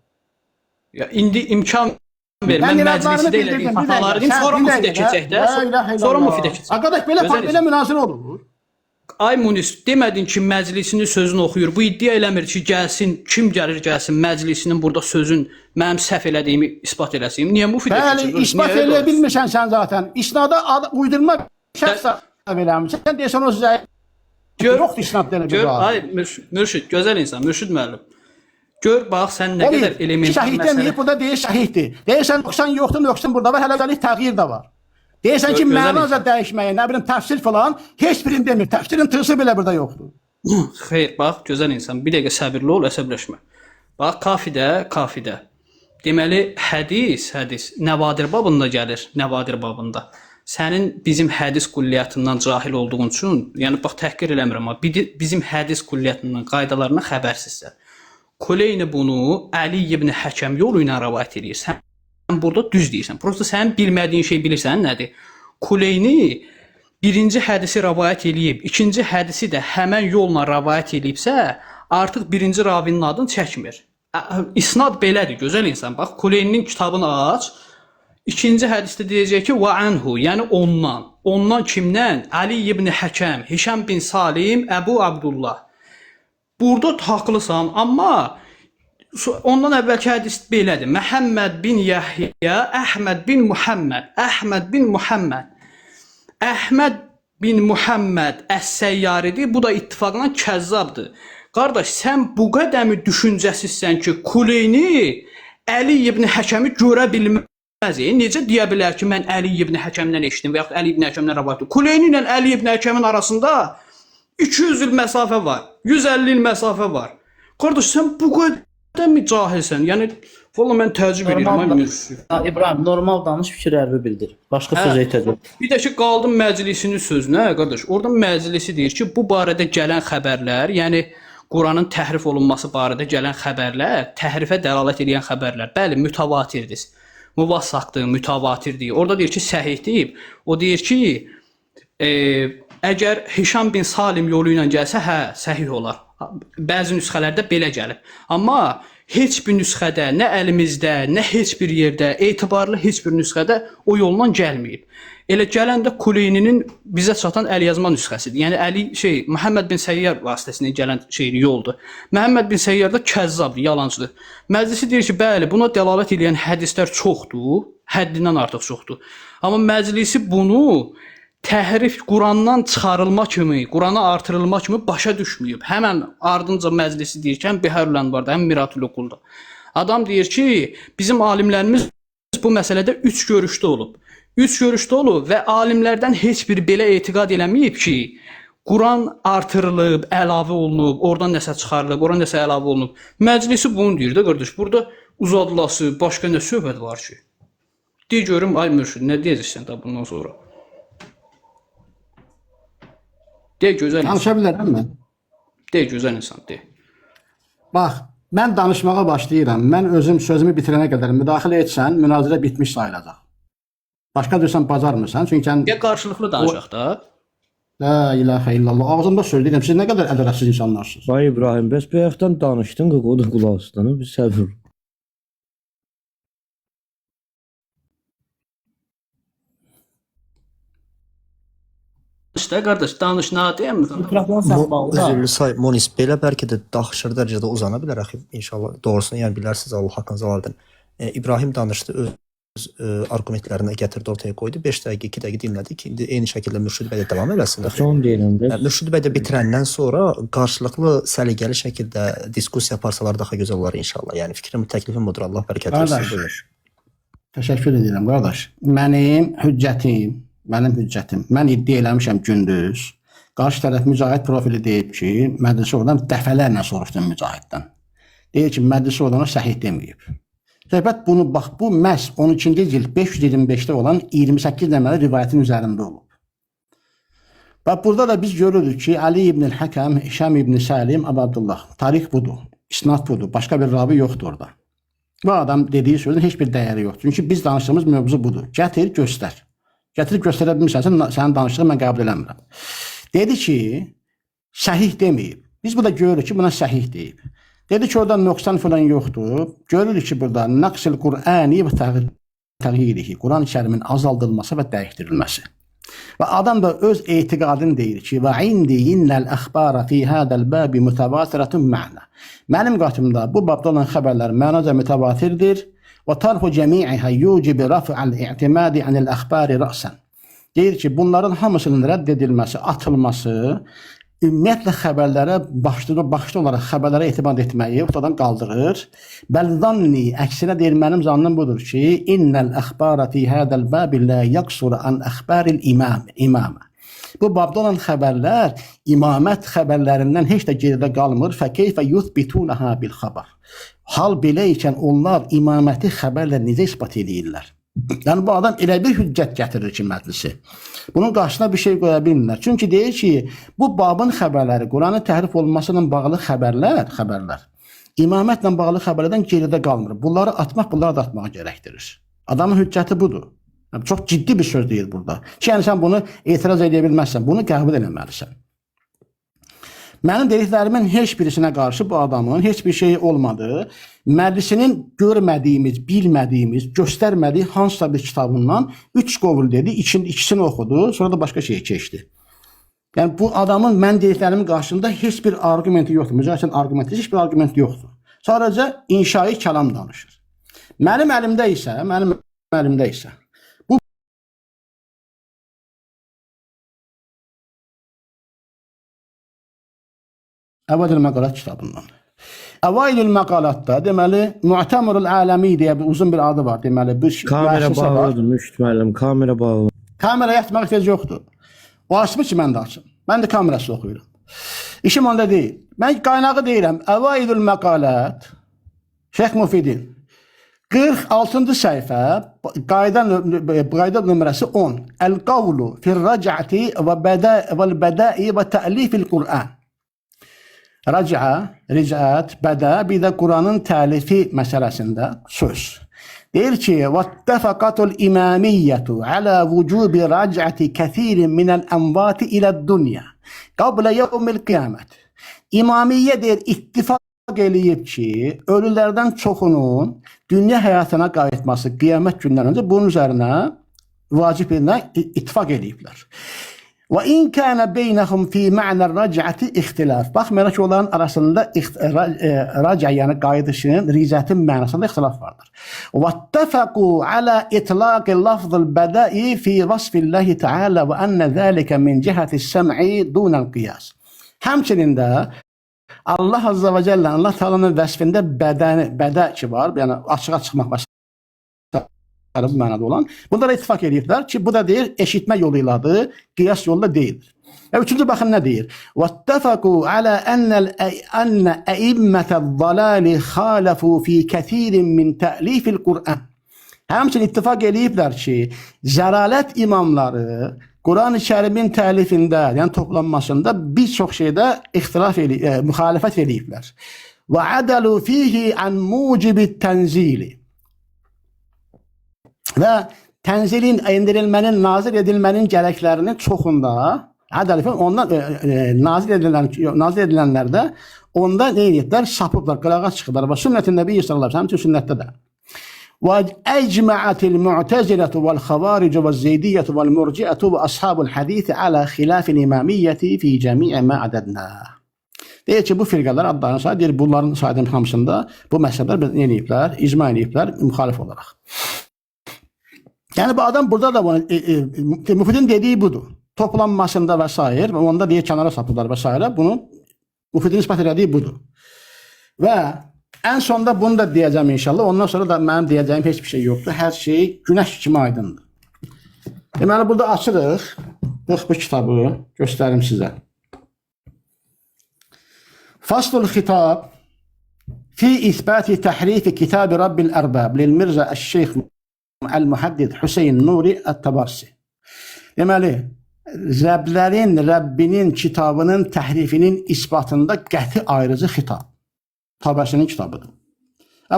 Ya indi imkan ver. Mən məclisdə elədiyim xataları deyim, sonra Mufidə keçək də. Sonra Mufidə keçək. Arkadaş, belə münazirə olur. Ay Munis, demədin ki, məclisinin sözünü oxuyur. Bu iddia eləmir ki, gəlsin, kim gəlir gəlsin, məclisinin burada sözün mənim səhv elədiyimi isbat eləsin. Niyə Mufidə keçir? Bəli, ispat eləyə bilmirsən sən zaten. İsnada uydurma şəxs eləmişsən. Sən deyirsən o sizə yoxdur isnadda elə bir Gör, var. ay Mürşid, gözəl insan, Mürşid müəllim. Gör, bax, sən nə qədər elementar şəhiddən deyib, burada deyir şəhiddir. Deyirsən 90 yoxdur, 90 burada var, hələlik təğyir də var. Deyirsən ki, mənaza dəyişməyə, nə bilim, təfsir falan, heç birini demir. Təfsirin tığısı belə burada yoxdur. Xeyr, bax, gözəl insan, bir dəqiqə səbirli ol, əsəbləşmə. Bax, kafidə. Deməli, hədis, nəvadir babında gəlir, nəvadir babında. Sənin bizim hədis qulliyyatından cahil olduğun üçün, yəni bax, təhqir eləmirəm, amma bizim hədis qulliyyatından, qaydalarına xəbərsizsən. Kuleyni bunu Əli ibn Həkəm yolu ilə rəvayət edir. Sən burada düz deyirsən. Prosta sənin bilmədiyin şey bilirsən nədir? Kuleyni birinci hədisi rəvayət eləyib, ikinci hədisi də həmən yolla rəvayət eləyibsə, artıq birinci ravinin adını çəkmir. İsnad belədir, gözəl insan. Bax, Kuleyninin kitabını aç. İkinci hədisdə deyəcək ki, və anhu, yəni ondan. Ondan kimdən? Əli ibn Həkəm, Hişam bin Salim, Əbu Abdullah. Burada haqlısan, amma ondan əvvəlki hədis belədir. Məhəmməd bin Yəhya, Əhməd bin Muhammed, Əhməd bin Muhammed Əs-Səyyaridir. Bu da ittifaqla kəzzabdır. Qardaş, sən bu qədəmi düşüncəsizsən ki, Kuleyni Əli ibn Həkəmi görə bilməz. Necə deyə bilər ki, mən Əli ibn Həkəmdən eşitdim və yaxud Əli ibn Həkəmdən rəvayət etdim. Kuleyni ilə Əli ibn Həkəmin arasında 200 il məsafə var, 150 il məsafə var. Qardaş, sən bu qədər mi cahilsən? Yəni, valla mən təəccüb edirəm. İbrahim, normal danış, fikirlərini bildir. Başqa söz etəcək. Bir də ki, qaldım məclisinin sözünə, qardaş. Orada məclisi deyir ki, bu barədə gələn xəbərlər, yəni Quranın təhrif olunması barədə gələn xəbərlər, təhrifə dəlalət edən xəbərlər, bəli, mütəvatirdir. Muvassaqdır, mütəvatirdir. Orada deyir ki, səhih deyib. O deyir ki, əgər Hişam bin Salim yolu ilə gəlsə, hə, səhih olar. Bəzi nüsxələrdə belə gəlib. Amma heç bir nüsxədə, nə əlimizdə, nə heç bir yerdə, etibarlı heç bir nüsxədə o yolla gəlməyib. Elə gələn də Kuleyninin bizə çatan əlyazma nüsxəsidir. Yəni Məhəmməd bin Səyyar vasitəsilə gələn yoldur. Məhəmməd bin Səyyar da kəzzabdır, yalancıdır. Məclisi deyir ki, bəli, buna dəlalət edən hədislər çoxdur, həddindən artıq çoxdur. Amma məclisi bunu təhrif Qurandan çıxarılma kimi, Qurana artırılma kimi başa düşməyib. Həmən ardınca məclisi deyir ki, həm Bihərül Ənvarda, həm Miratul Uqulda. Adam deyir ki, bizim alimlərimiz bu məsələdə 3 görüşdə olub. 3 görüşdə olub və alimlərdən heç biri belə etiqad eləməyib ki, Quran artırılıb, əlavə olunub, oradan nəsə çıxarılıb, oradan nəsə əlavə olunub. Məclisi bunu deyir də, qardaş. Burada uzadılası, başqa nə söhbət var ki? Deyə görüm, ay Mürşid, nə deyəcəksən də bundan sonra? Deyə gözəl insan. Danışa bilərəm mən. Deyə gözəl insan, deyə. Bax, mən danışmağa başlayıram. Mən özüm sözümü bitirənə qədər müdaxilə etsən, münazirə bitmiş sayılacaq. Başqa deyirsən, bacarmırsan. Çünki sən... Ya qarşılıqlı danışaq da. La ilahə illallah. Ağzımda söyləyirəm. Siz nə qədər ədalətsiz insanlarsınız. Vay İbrahim, bəs bayaqdan danışdın, qulaq asdın, bir səbir. da qardaş, danış nə deyəm? Mikrofon sən bağla. Özürlü say Monis belə bəlkə də daxışır dərəcədə uzana bilər axı inşallah doğrusunu yəni bilərsiniz Allah haqqınızı aladın. İbrahim danışdı öz arqumentlərini gətirdi ortaya qoydu. 5 dəqiqə 2 dəqiqə dinlədik. İndi eyni şəkildə Mürşid bəy də davam eləsin. Son deyirəm də. Mürşid bəy də bitirəndən sonra qarşılıqlı səliqəli şəkildə diskussiya aparsalar daha gözəl olar inşallah. Yəni fikrim, təklifim budur. Allah bərəkət versin. Buyur. Təşəkkür edirəm qardaş. Mənim hüccətim, mən iddia eləmişəm gündüz. Qarşı tərəf Mücahid profili deyib ki, məclis oradan dəfələrlə soruşdum Mücahiddən. Deyir ki, məclis oradan səhih deməyib. Söhbət bunu bax, bu məhz 12-ci cild 525-də olan 28 nömrəli rivayətin üzərində olub. Bax, burada da biz görürük ki, Ali ibn-i Həkəm, Hişam ibn-i Səlim, Əbu Abdullah, tarix budur, isnad budur, başqa bir ravi yoxdur orada. Bu adam dediyi sözün heç bir dəyəri yoxdur. Çünki biz danışdığımız mövzu budur. Gətir, göstər. Gətirib göstərə bilmirsən, sənin danışdığını mən qəbul eləmirəm. Dedi ki, səhih deməyib. Biz burada görürük ki, buna səhih deyib. Dedi ki, orada nöqsan falan yoxdur. Görürük ki, burada naqsil Qur'ani və təğyirihi, Quran-ı Kərimin azaldılması və dəyişdirilməsi. Və adam da öz etiqadını deyir ki, və indi innəl əxbara fi hədəl bəbi mütəvatiratun mə'na. Mənim qatımda bu babda olan xəbərlər mənaca mütəvatirdir və tarhu cəmi'ihə yucibi raf'al i'timadi anil əxbari rəsən. Deyir ki, bunların hamısının rədd edilməsi, atılması, ümumiyyətlə xəbərlərə başlı olaraq xəbərlərə etimad etməyi ortadan qaldırır. Bəl zanni, əksinə deyir, mənim zannım budur ki, innəl əxbara fi hədəl bəbi lə yəqsura an əxbəril imamə. Bu babda olan xəbərlər imamət xəbərlərindən heç də geridə qalmır. Fəkeyfə yuthbitunəha bil xəbər. Hal belə ikən onlar imaməti xəbərlə necə isbat edirlər? Yəni bu adam elə bir hüccət gətirir ki, məclisi. Bunun qarşısına bir şey qoya bilmirlər. Çünki deyir ki, bu babın xəbərləri, Quranın təhrif olunmasıyla bağlı xəbərlər, imamətlə bağlı xəbərlərdən geridə qalmır. Bunları atmaq, bunları da atmağa gərəkdirir. Adamın hüccəti budur. Yəni, çox ciddi bir söz deyir burada. Ki, yəni sən bunu etiraz edə bilməzsən, bunu qəbul eləməlisən. Mənim dediklərimin heç birisinə qarşı bu adamın heç bir şeyi olmadığı, məclisinin görmədiyimiz, bilmədiyimiz, göstərmədiyi hansısa bir kitabından 3 qovul dedi, ikisini oxudu, sonra da başqa şeyə keçdi. Yəni bu adamın mən dediklərimin qarşısında heç bir argumenti yoxdur. Mücahidin argumenti, heç bir argument yoxdur. Sadəcə inşai kəlam danışır. Mənim əlimdə isə Əvaidül Məqalat kitabından. Əvaidül Məqalatda deməli Mu'tamurul Aləmi deyə bir uzun bir adı var. Deməli bir kamera bağlıdır, Mürşid müəllim, kamera bağlı. Kameraya açmaq ehtiyac yoxdur. O açmır ki, mən də açım. Mən də kamerası oxuyuram. İşim onda deyil. Mən qaynağı deyirəm. Əvaidül Məqalat Şeyx Mufidin 46-cı səhifə qayda nömrəsi 10. Əl-qavlu fir-rac'ati və bədai və tə'lifil Qur'an. Ricət, bədə, bir də Quranın təlifi məsələsində söz. Deyir ki, وَاتَّفَقَتُ الْإِمَامِيَّةُ عَلَى وُجُوبِ رَجْعَةِ كَثِيرٍ مِنَ الْأَنْبَاتِ إِلَى الدُّنْيَا قَبْلَ يَوْمِ الْقِيَامَةِ. İmamiyyə deyir, ittifaq eləyib ki, ölülərdən çoxunun dünya həyatına qayıtması qiyamət gündən öncə bunun üzərinə vacib edilənə ittifaq eləyiblər. Və in kana beynəhum fi ma'na rac'ati ixtilaf. Baxmayaraq ki, onların arasında rac'a, yəni qayıdışın, ricətin mənasında ixtilaf vardır. Və ittafaqu ala itlaq lafzul bada'i fi vasfillahi ta'ala və anna zalika min cihati as-sam'i dun al-qiyas. Həmçinin də Allah azza və cəllə Allah Taala'nın vəsfində bədə ki var, yəni açığa çıxmaq məsələsi bu mənada olan. Bunlara ittifak edirlər ki, bu da deyir, eşitmə yolu iladır, qiyas yolu da deyildir. Üçüncü baxın nə deyir? وَاتَّفَقُوا عَلَى أَنَّ أَئِمَّةَ الضَّلَالِ خَالَفُوا فِي كَثِيرٍ مِنْ تَأْلِيفِ الْقُرْآنِ. Həmçinin ittifak eləyiblər ki, zəralət imamları Quran-ı Kərimin təlifində, yəni toplanmasında bir çox şeydə müxalifət eləyiblər. وَعَدَلُوا فِيهِ عَنْ مُوجِبِ التَّنْزِيلِ. Və tənzilin, indirilmənin, nazil edilmənin gərəklərinin çoxunda, ondan nazil edilənlərdə onda nə edirlər? Sapıblar, qırağa çıxırlar və sünnət-i Nəbiyyə sallallahu əleyhi və səlləm sünnətdə də. وأجمعت المعتزلة والخوارج والزيدية والمرجئة وأصحاب الحديث على خلاف الإمامية في جميع ما عددناه. Deyir ki, bu firqələr adlarını sayır. Deyir, bunların saydığım hamısında bu məsələlər eləyiblər, icma eləyiblər, müxalif olaraq. Yəni, bu adam burada da Müfidin dediyi budur. Toplanmasında və s. Onda deyir, kənara sapıdlar və s. Bunu Müfidin ispat elədiyi budur. Və ən sonda bunu da deyəcəm inşallah. Ondan sonra da mənim deyəcəyim heç bir şey yoxdur. Hər şey günəş kimi aydındır. Deməli, burada açırıq. Bu kitabı göstərim sizə. Faslul xitab fi isbati təhrifi kitab-ı Rabbil Ərbab lil-Mirza Əş-Şeyx Əl-Muhaddid Hüseyin Nuri Ət-Tabarsi. Deməli, Rəbbinin kitabının təhrifinin isbatında qəti ayrıcı xitab. Tabərsinin kitabıdır.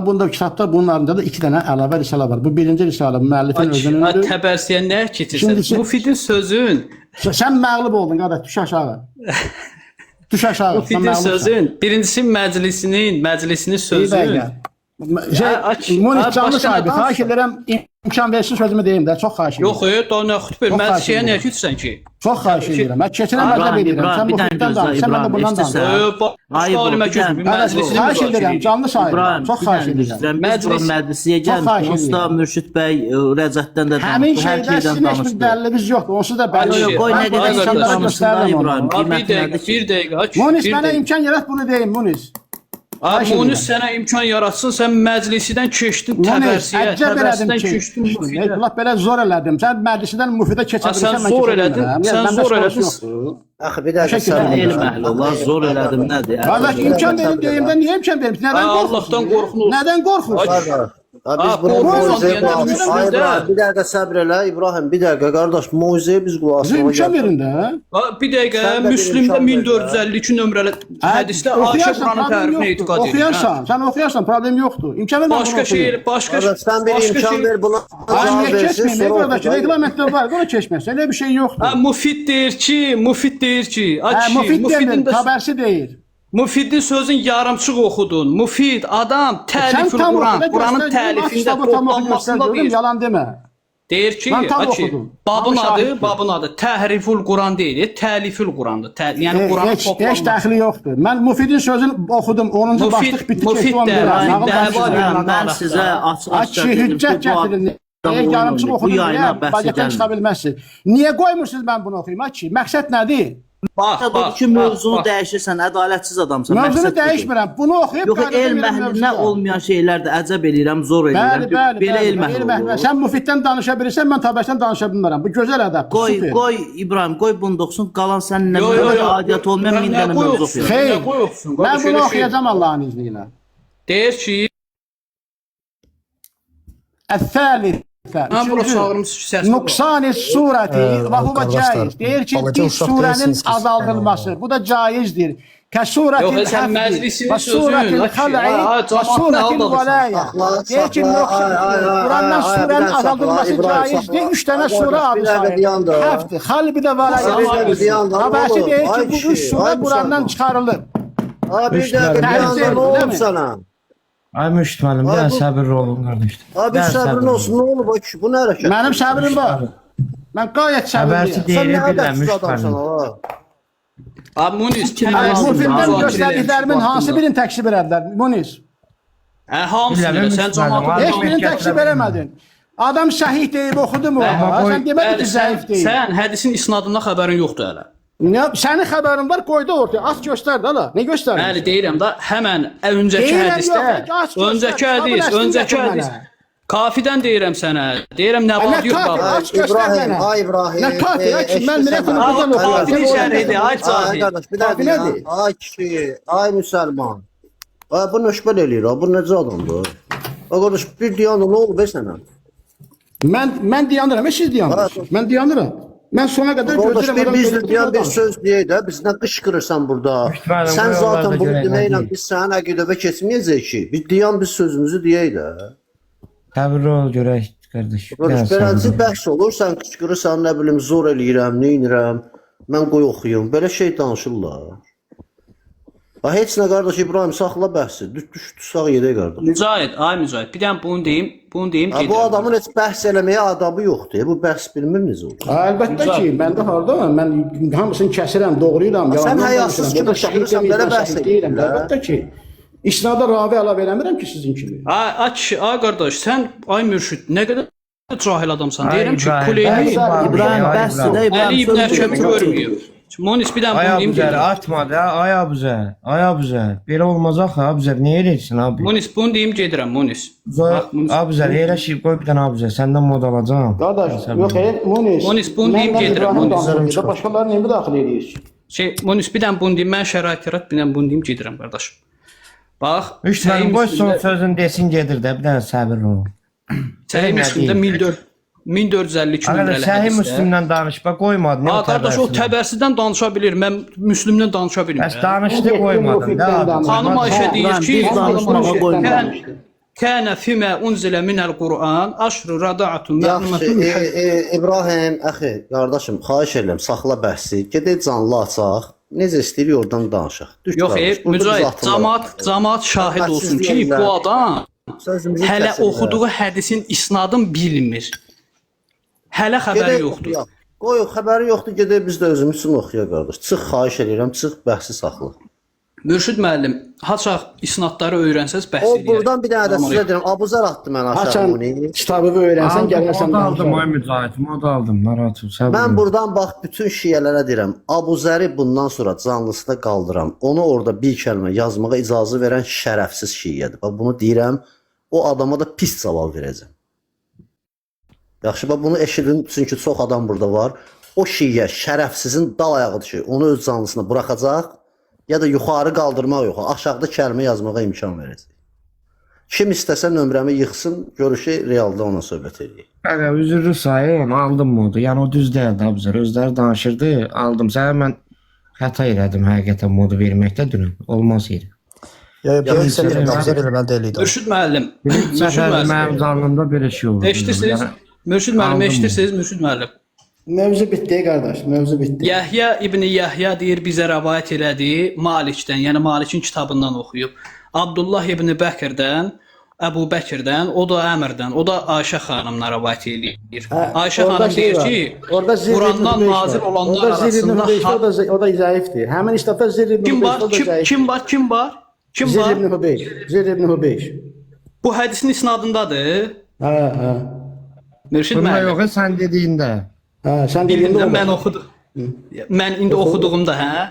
Bunda kitabda bunlarında da 2 dənə əlavə risalə var. Bu birinci risalə müəllifin özünündür. Təbərsiyə nə keçirsən? Müfidin sözün. Sən məğlub oldun qardaş, düş aşağı. Düş aşağı. Müfidin sözün. Birincisi məclisinin sözün. Munis canlı sahibi, xahiş edirəm, imkan versin sözümü deyim də, çox xahiş edirəm. Yox, daha nə xütbə, məclisiyə nə keçirsən ki? Çox xahiş edirəm, mən keçirəm, məzəb edirəm, sən bu xütbdən danış, sən mən də bundan danış. Başqa alimə gözüm, məclisini xahiş edirəm, canlı sahibi, çox xahiş edirəm. Məclisiyə gəlmiş, onsuz da Mürşid bəy Rəcətdən də danışdı, həmin şeydə sizin heç bir dəliliniz yoxdur, onsuz da bəlli yox. Qoy nə qədər insan danışsın da İbrahim, qiymətli nədir ki? Bir dəqiqə. Munis, mənə imkan yarat bunu deyim, Munis. Munis sənə imkan yaratsın, sən məclisidən keçdin təbərsiyə, təbərsidən keçdin müfidə. Belə zor elədim, sən məclisidən müfidə keçə bilirsən, mən keçə bilmirəm. Sən zor elədin. Axı, bir dəqiqə Elm əhli olar, zor elədim, nədir? Qardaş, imkan verim deyimdə, niyə imkan verim? Nədən qorxursun? Nədən qorxursun? Biz bunu moizəyə qulaq bir dəqiqə səbr elə, İbrahim, bir dəqiqə, qardaş, moizəyə biz qulaq asmağa imkan verin də. Bir dəqiqə, Müslimdə 1452 nömrəli hədisdə Ayşə Quranın tərifinə etiqad edir. Oxuyarsan, sən oxuyarsan, problem yoxdur. İmkan ver, başqa şey, sən bir imkan ver, buna cavab versin, sonra oxuyarsan. Reglamentdə var, ona keçməsin, elə bir şey yoxdur. Müfid deyir ki, Müfid deyir, xəbərsi deyir. Müfidin sözün yarımçıq oxudun. Müfid adam təlifül Quran, Quranın təlifində toplanmasında deyir. Yalan demə. Deyir ki, babın adı Təhrifül Quran deyil, Təlifül Qurandır. Yəni Quranın toplanması. Heç dəxli yoxdur. Mən Müfidin sözünü oxudum, 10-cu başlıq bitti ki, mən sizə açıq hüccət gətirin. Yarımçıq oxudum deyə, bagetdən çıxa bilməzsiniz. Niyə qoymursunuz mən bunu oxuyum? Məqsəd nədir? Bax, ki, mövzunu dəyişirsən, ədalətsiz adamsan. Mövzunu dəyişmirəm, bunu oxuyub... Yox, elm əhlinə olmayan şeylər də əcəb eləyirəm, zor eləyirəm. Belə elm əhli. Sən Müfiddən danışa bilirsən, mən Tabərsdən danışa bilmirəm. Bu gözəl ədəbdir. Qoy, İbrahim, qoy bunu oxusun, qalan səninlə adiyyat olmayan min dənə mövzu oxuyur. Xeyr, mən bunu oxuyacam Allahın izni ilə. Deyir ki... Əl-Thəlith. Nuqsan-ı surəti və huvə caiz. Deyir ki, bir surənin azaldılması. Bu da caizdir. Kəsurətil həfdi və surətil xələ'i və surətil vələyə. Deyir ki, Qurandan surənin azaldılması caizdir. 3 dənə surə adı sayır. Həfdi, xəlbi də vələyə. Habəsi deyir ki, bu 3 surə Qurandan çıxarılır. Bir dəqiqə, bir anda nə olub sana? Ay Mürşid müəllim, bir dənə səbirli olun qardaşlar. Abi səbrin olsun, nə olub? Bu nə hərəkət? Mənim səbrim var. Mən qayət səbirliyəm. Sən nə ədəbsiz adamsan, Munis, bu filmdən göstərdiklərimin hansı birini təksib elədilər, Munis? Hamısını, sən cəmaatı... Heç birini təksib eləmədin. Adam səhih deyib, oxudu mu? Sən demədin ki, zəif deyib. Sən hədisin isnadında xəbərin yoxdur hələ. Sənin xəbərin var, qoydu ortaya. Aç göstər də ala. Ne göstərir? Bəli, deyirəm da, həmən öncəki hədisdə, öncəki hədis. Kafidən deyirəm sənə. Deyirəm nə var yox baba. İbrahim, ay İbrahim. Nə kafi, ay ki, mən mənə bunu buradan oxuyam. Kafinin şərhidir, ay cahil. Ay kişi, ay müsəlman. Bu nöşbəl eləyir, bu necə adamdır? Qardaş, bir diyanı nə olub sənə? Mən diyanıram, siz diyanırsınız. Mən diyanıram. Mən sona qədər gözləyirəm. Biz deyən bir söz deyək də, biz nə qışqırırsan burada? Sən zaten bunu deməklə biz sənin əqidəvə keçməyəcək ki. Biz deyən biz sözümüzü deyək də. Təbirli ol görək qardaş. Beləncə bəhs olur, sən qışqırırsan, nə bilim, zor eləyirəm, nə inirəm, mən qoy oxuyum. Belə şey danışırlar. Ha heç nə qardaş İbrahim saxla bəhsi. Düşdü sağ yerə qardaş. Mücahid, ay Mücahid, bir dənə bunu deyim, Ha, bu adamın heç bəhs eləməyə adabı yoxdur. Bu bəhs bilmir necə olur. Əlbəttə ki, məndə harda mən hamısını kəsirəm, doğrayıram, Sən yalandan həyasız danışıram. kimi Burada çıxırsan, şəhid belə deyirəm, bəhs şəhid edirsən deyirəm. də. Əlbəttə ki, isnada ravi əlavə eləmirəm ki, sizin kimi. Ay kişi, ay qardaş, sən ay mürşid, nə qədər cahil adamsan. Deyirəm ki, İbrahim, Kuleyni İbrahim bəsdir Əli İbrahim. ibn Əşəmi görməyib. Monis bir dənə bunu deyim Ayabüzər gedirəm. atma da, Ayabüzər. Ayabüzər. Belə olmaz axı, Abüzər. Niyə eləyirsən abi? Monis bunu deyim gedirəm, Monis. Abüzər, elə şey qoy bir dənə Abüzər. Səndən mod alacağam. Qardaş, yox, Munis. Munis, bunu deyim gedirəm, Munis. Başqalarını niyə daxil edirsiniz? Monis bir dənə bunu deyim, mən şərait yarat, bir dənə bunu deyim gedirəm qardaşım. Bax, Üç dənə qoy son sözün desin gedir də, bir dənə səbir ol. Səhih Müslimdə 1452 Hələ nömrəli Səhih hədisdə. Müslimdən danışma qoymadın. Ha qardaş, o təbərsizdən danışa bilir, mən Müslimdən danışa Bəs bilmirəm. danışdı qoymadın da. Xanım Ayşə deyir ki, Biz danışmağa qoymamışıq. Kənə fimə unzilə minəl Qur'an aşru rada'atun Yaxşı, mə'lumatun İbrahim, əxi, qardaşım, xahiş edirəm, saxla bəhsi. Gedək canlı açaq. Necə istəyir oradan danışaq. Düş Yox, qardaş, burada biz Mücahid, atılırıq. camaat şahid olsun ki, bu adam Sözümüzü hələ kəsirlər. oxuduğu hədisin isnadını bilmir. Hələ xəbəri Gedək- yoxdur. Yox, qoy, xəbəri yoxdur, gedək biz də özümüz üçün oxuyaq qardaş. Çıx, xahiş edirəm, çıx, bəhsi saxla. Mürşid müəllim, haçaq isnadları öyrənsəz bəhs O edərik. buradan bir dənə də sizə deyirəm, Abuzar atdı mən aşağı Haçan bunu. kitabı öyrənsən, gələrsən Mod aldım, danışarıq. ay mücahid, mod aldım, narahat ol. Səbir Mən ol. buradan bax bütün şiyələrə deyirəm, Abuzəri bundan sonra canlısında qaldıram. Onu orada bir kəlmə yazmağa icazə verən şərəfsiz şiyədir. Bax bunu deyirəm, o adama da pis cavab verəcəm. Yaxşı, bax bunu eşidin, çünki çox adam burada var. O şiyə şərəfsizin dal ayağıdır ki, onu öz canlısına buraxacaq ya da yuxarı qaldırmaq yox, aşağıda kəlmə yazmağa imkan verəcək. Kim istəsə nömrəmi yıxsın, görüşü realda ona söhbət edək. Hələ üzürlü sayın, aldım modu. Yəni o düz deyildi Abüzər. Özləri danışırdı, aldım. Sənə mən xəta elədim həqiqətən modu verməkdə dünən. Olmaz yeri. Yaxşı, Abuzər eləməli deyil idi. Mürşid müəllim, Mürşid Səfər mənim müəllim. canlımda belə şey oldu. Eşidirsiniz? Yəni, Mürşid müəllim, aldım. eşidirsiniz Mürşid müəllim? Mövzu bitdi qardaş, mövzu bitdi. Yəhya İbn Yəhya deyir bizə rəvayət elədi Malikdən, yəni Malikin kitabından oxuyub. Abdullah İbn Bəkirdən, Əbu Bəkirdən, o da Əmrdən, o da Ayşə xanımla rəvayət eləyir. Ayşə xanım deyir ki, Qurandan nazil olanlar arasında o da zəifdir. Həmin kitabda Zir ibn kim var? Hubeyş, o da zəif. Kim var? Kim var? Kim Zir var? ibn Hubeyş, Zir ibn Hubeyş. Bu hədisin isnadındadır. Hə. Mürşid Bunda müəllim. yox, sən dediyində. Hə, sən dediyində Birində o mən var. oxudum. Mən indi oxuduğumda, hə?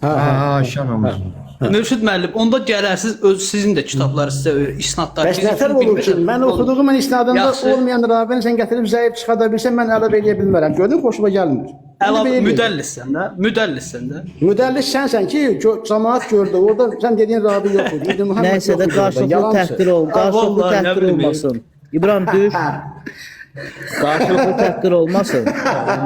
Ayşə namazı. Mürşid müəllim, onda gələrsiz öz sizin də kitabları sizə isnadlar. Bəs nətər olur ki, mən oxuduğum isnadında Yaxşı. olmayan ravini sən gətirib zəif çıxada bilsən, mən əlavə eləyə bilmərəm. Gördün, xoşuma gəlmir. Əlavə müdəllissən də, müdəllissən də. Müdəllis sənsən ki, cəmaət gördü. Orada sən dediyin ravi yox idi. İbn Muhammed Nəysə də qarşılıqlı təhqir qarşılıqlı Vallahi nə təhqir bilim. olmasın. İbrahim düş. Qarşılıqlı təhqir olmasın.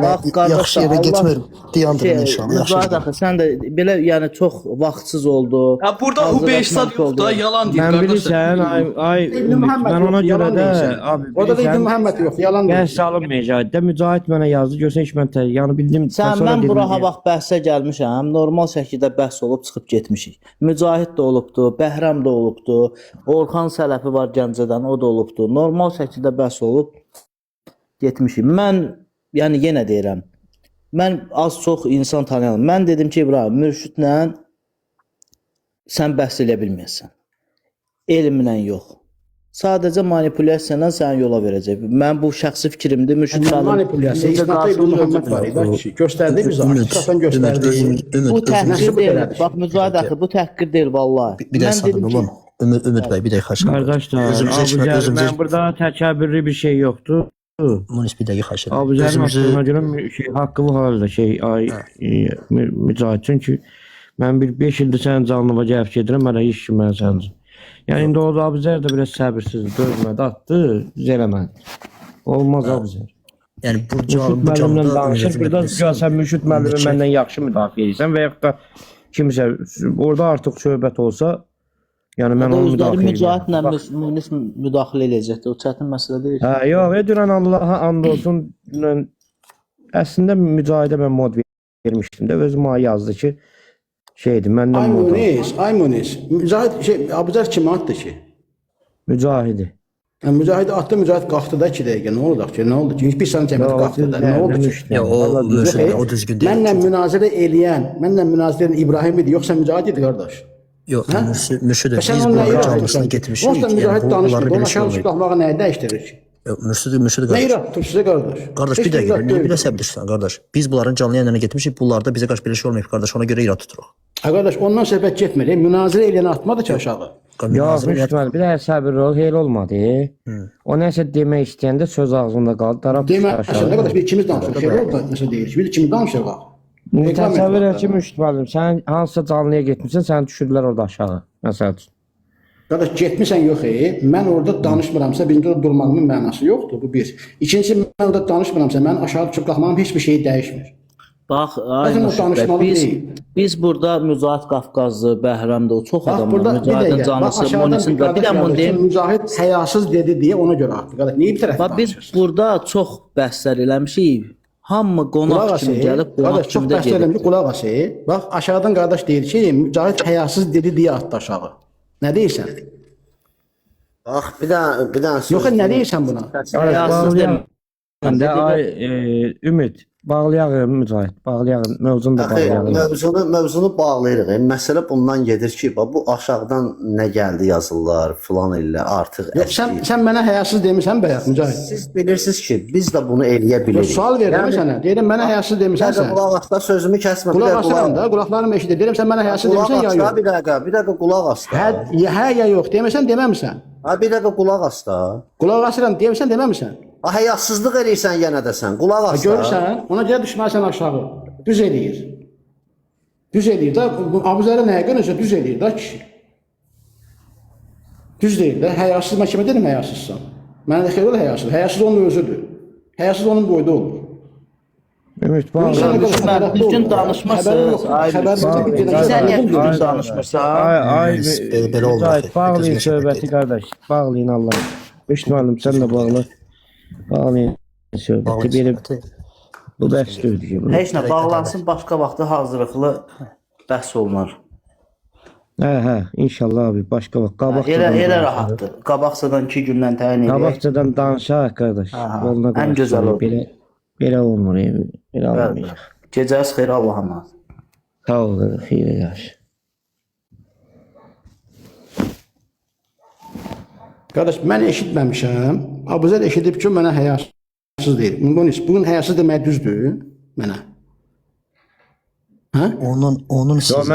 Bax qardaş, Yaxşı yerə getmir. Dayandırın inşallah. Yaxşı. Mücahid axı, sən də belə yəni çox vaxtsız oldu. Ya burada Hubeyşsad yox da, yalan deyir Mən qardaş. bilirsən, ay İbn Muhammed mən ona yox, görə yalan də deyirsən. abi Orada da İbn bilirsən, Muhammed yox, yalan Gəl deyirsən. salınmayacaq. Da Mücahid mənə yazdı, görsən heç mən yəni bildim. Sən mən bura ha vaxt bəhsə gəlmişəm. Normal şəkildə bəhs olub çıxıb getmişik. Mücahid də olubdu, Bəhram da olubdu, Orxan Sələfi var Gəncədən, o da olubdu. Normal şəkildə bəhs olub getmişik. Mən yəni yenə deyirəm. Mən az çox insan tanıyıram. Mən dedim ki, İbrahim, mürşidlə sən bəhs eləyə bilməyəsən. Elmlə yox. Sadəcə manipulyasiya ilə səni yola verəcək. Mən bu şəxsi fikrimdir. Mürşid xanım Manipulyasiya, isnatda İbn Muhammed var idi. Göstərdi bizə, açıqdan göstərdi. bu təhqir Nəsə deyil. belədir. Bax Mücahid axı, bu təhqir deyil vallahi. Bir də Mən sabır dedim ki, olun. Ümid bəy, bir dəqiqə xahiş edirəm. Qardaşlar, Özümüzə Abüzər, özümüzə mən burada təkəbbürlü bir şey yoxdur. Munis bir dəqiqə xahiş edirəm. Abüzərin Özümüzü haqqına görə şey haqqı var da şey ay Mücahid çünki mən bir 5 ildir sənin canlıma gəlib gedirəm, hələ iş kimi mən sənin. Yəni indi o da Abüzər də biraz səbirsizdir, dözmədi, atdı, düz eləmədi. Olmaz Abüzər. yəni bu Müşid müəllimlə danışır, burada sən Müşid müəllimi məndən yaxşı müdafiə edirsən və yaxud da kimsə orada artıq söhbət olsa, yəni mən onu özləri müdafiə edirəm. Mücahidlə Munis müdaxilə eləyəcəkdir. O çətin məsələ deyil. Hə, yox, dünən Allaha and olsun, əslində Mücahidə mən mod vermişdim də, özüm ona yazdı ki, şeydi, məndən burada. Ay Munis. Mücahid Abuzer kim atdı ki? Mücahidi. Mücahid atdı, Mücahid qalxdı da 2 dəqiqə. Nə oldu ki? Nə oldu ki? Bir saniyə cəmiyyət qalxdı da. Nə oldu ki? Ya o mürşid o düzgün deyil. Mənlə münazirə edən İbrahim idi, yoxsa Mücahid idi qardaş? Yox, mürşid Sən biz onunla bunların irad canlısını tutursan. getmişik. Onsuz da Mücahid bunları danışmır. Ona birləşə şahı olmayıb. çıxarmağa nəyi dəyişdirir ki? Mürşid Nə qardaş. irad tutur sizə qardaş? Qardaş Heç bir dəqiqə, irad niyə deyil. belə səbirsən qardaş? Biz bunların canlı yayınlarına getmişik, bunlarda bizə qarşı belə şey olmayıb qardaş, ona görə irad tuturuq. Ha qardaş, ondan söhbət getmir. Münazirə eləyən atmadı ki aşağı. Yox, Müştəməl, bir dənə səbir ol, heyl olmadı. O nəsə demək istəyəndə söz ağzında qaldı, darab Demə, çıxdı əslində aşağı. qardaş, biz ikimiz danışırıq. Şey oldu, nəsə deyir ki, biz ikimiz danışırıq. Təsəvvür et ki, Müştəməlim, sən hansısa canlıya getmişsən, səni düşürdülər orada aşağı. Məsəl üçün. Qardaş, getmirsən yox, mən orada danışmıramsa, birinci orada durmağımın mənası yoxdur, bu bir. İkincisi, mən orada danışmıramsa, mənim aşağı çıxıb qalxmağım heç bir şey dəyişmir. Bax, ay Baxın, o Müşfiq danışmalı bəy, deyil. biz burada Mücahid Qafqazlı, Bəhramda o çox Bax, adam var. burada bir Mücahidin dəqiqə, bax canlısı, aşağıdan Monisin bir də. Bir qardaş də bunu yazır ki, deyim. Mücahid həyasız dedi deyə ona görə haqlı. Qardaş, niyə bir tərəf Bax, biz danışırsın? burada çox bəhslər eləmişik. Hamı qonaq kimi gəlib, qonaq qardaş, çox kimi də bəhs eləmişik, gedib. qulaq as. Bax, aşağıdan qardaş deyir ki, Mücahid həyasız dedi deyə atdı aşağı. Nə deyirsən? Bax, bir dənə söz. Yox, nə deyirsən buna? Həyasız demə. Məndə ay Ümid, bağlayaq Mücahid, bağlayaq, mövzunu da bağlayaq. Mövzunu bağlayırıq. Məsələ bundan gedir ki, bax, bu aşağıdan nə gəldi yazırlar, filan elə artıq. Yox, sən mənə həyasız demirsən bayaq Mücahid. Siz bilirsiniz ki, biz də bunu eləyə Yox, bilirik. sual verdim sənə. Deyirəm mənə həyasız demirsən sən. Qulaq asda sözümü kəsmə. Qulaq asıram da, qulaqlarım eşidir. Deyirəm sən mənə həyasız demirsən ya yox. Bir dəqiqə qulaq as da. Hə ya yox demirsən deməmisən. Ha, bir dəqiqə qulaq as da. Qulaq asıram demirsən deməmisən. Ha, həyasızlıq eləyirsən yenə də sən. Qulaq as da. Görürsən, ona görə düşməsən aşağı. Düz eləyir. Düz eləyir də. Abuzərə nəyə görürsə düz eləyir də kişi. Düz deyir də. Həyasız mən kimə dedim həyasızsan? Mənə də xeyr ol həyasız. Həyasız onun özüdür. Həyasız onun boyda olur. Ümid, Mən bağlayaq. düzgün danışmısınız. Ay sən niyə düzgün danışmırsan? Ay, belə olmaz. Mücahid, bağlayın söhbəti qardaş, bağlayın Allah. Müştəməlim, sən də bağla. Bağlayın söhbəti, benim bu bəhs deyildi ki. Heç nə bağlansın, başqa vaxtda hazırlıqlı bəhs olunar. Hə, inşallah abi, başqa vaxt. Elə rahatdır. Qabaqcadan 2 gündən təyin edək. Qabaqcadan danışaq qardaş. Yoluna ən qoyaq. gözəl o. Belə olmur, belə olmayacaq. Gecəniz xeyir, Allah'a emanet. Sağ ol, xeyirə yaxşı. Qardaş, mən eşitməmişəm. Abuzer eşidib ki, mənə həyasız deyir. Bugün həyasız demək düzdür mənə. Hə? Onun Yo, mən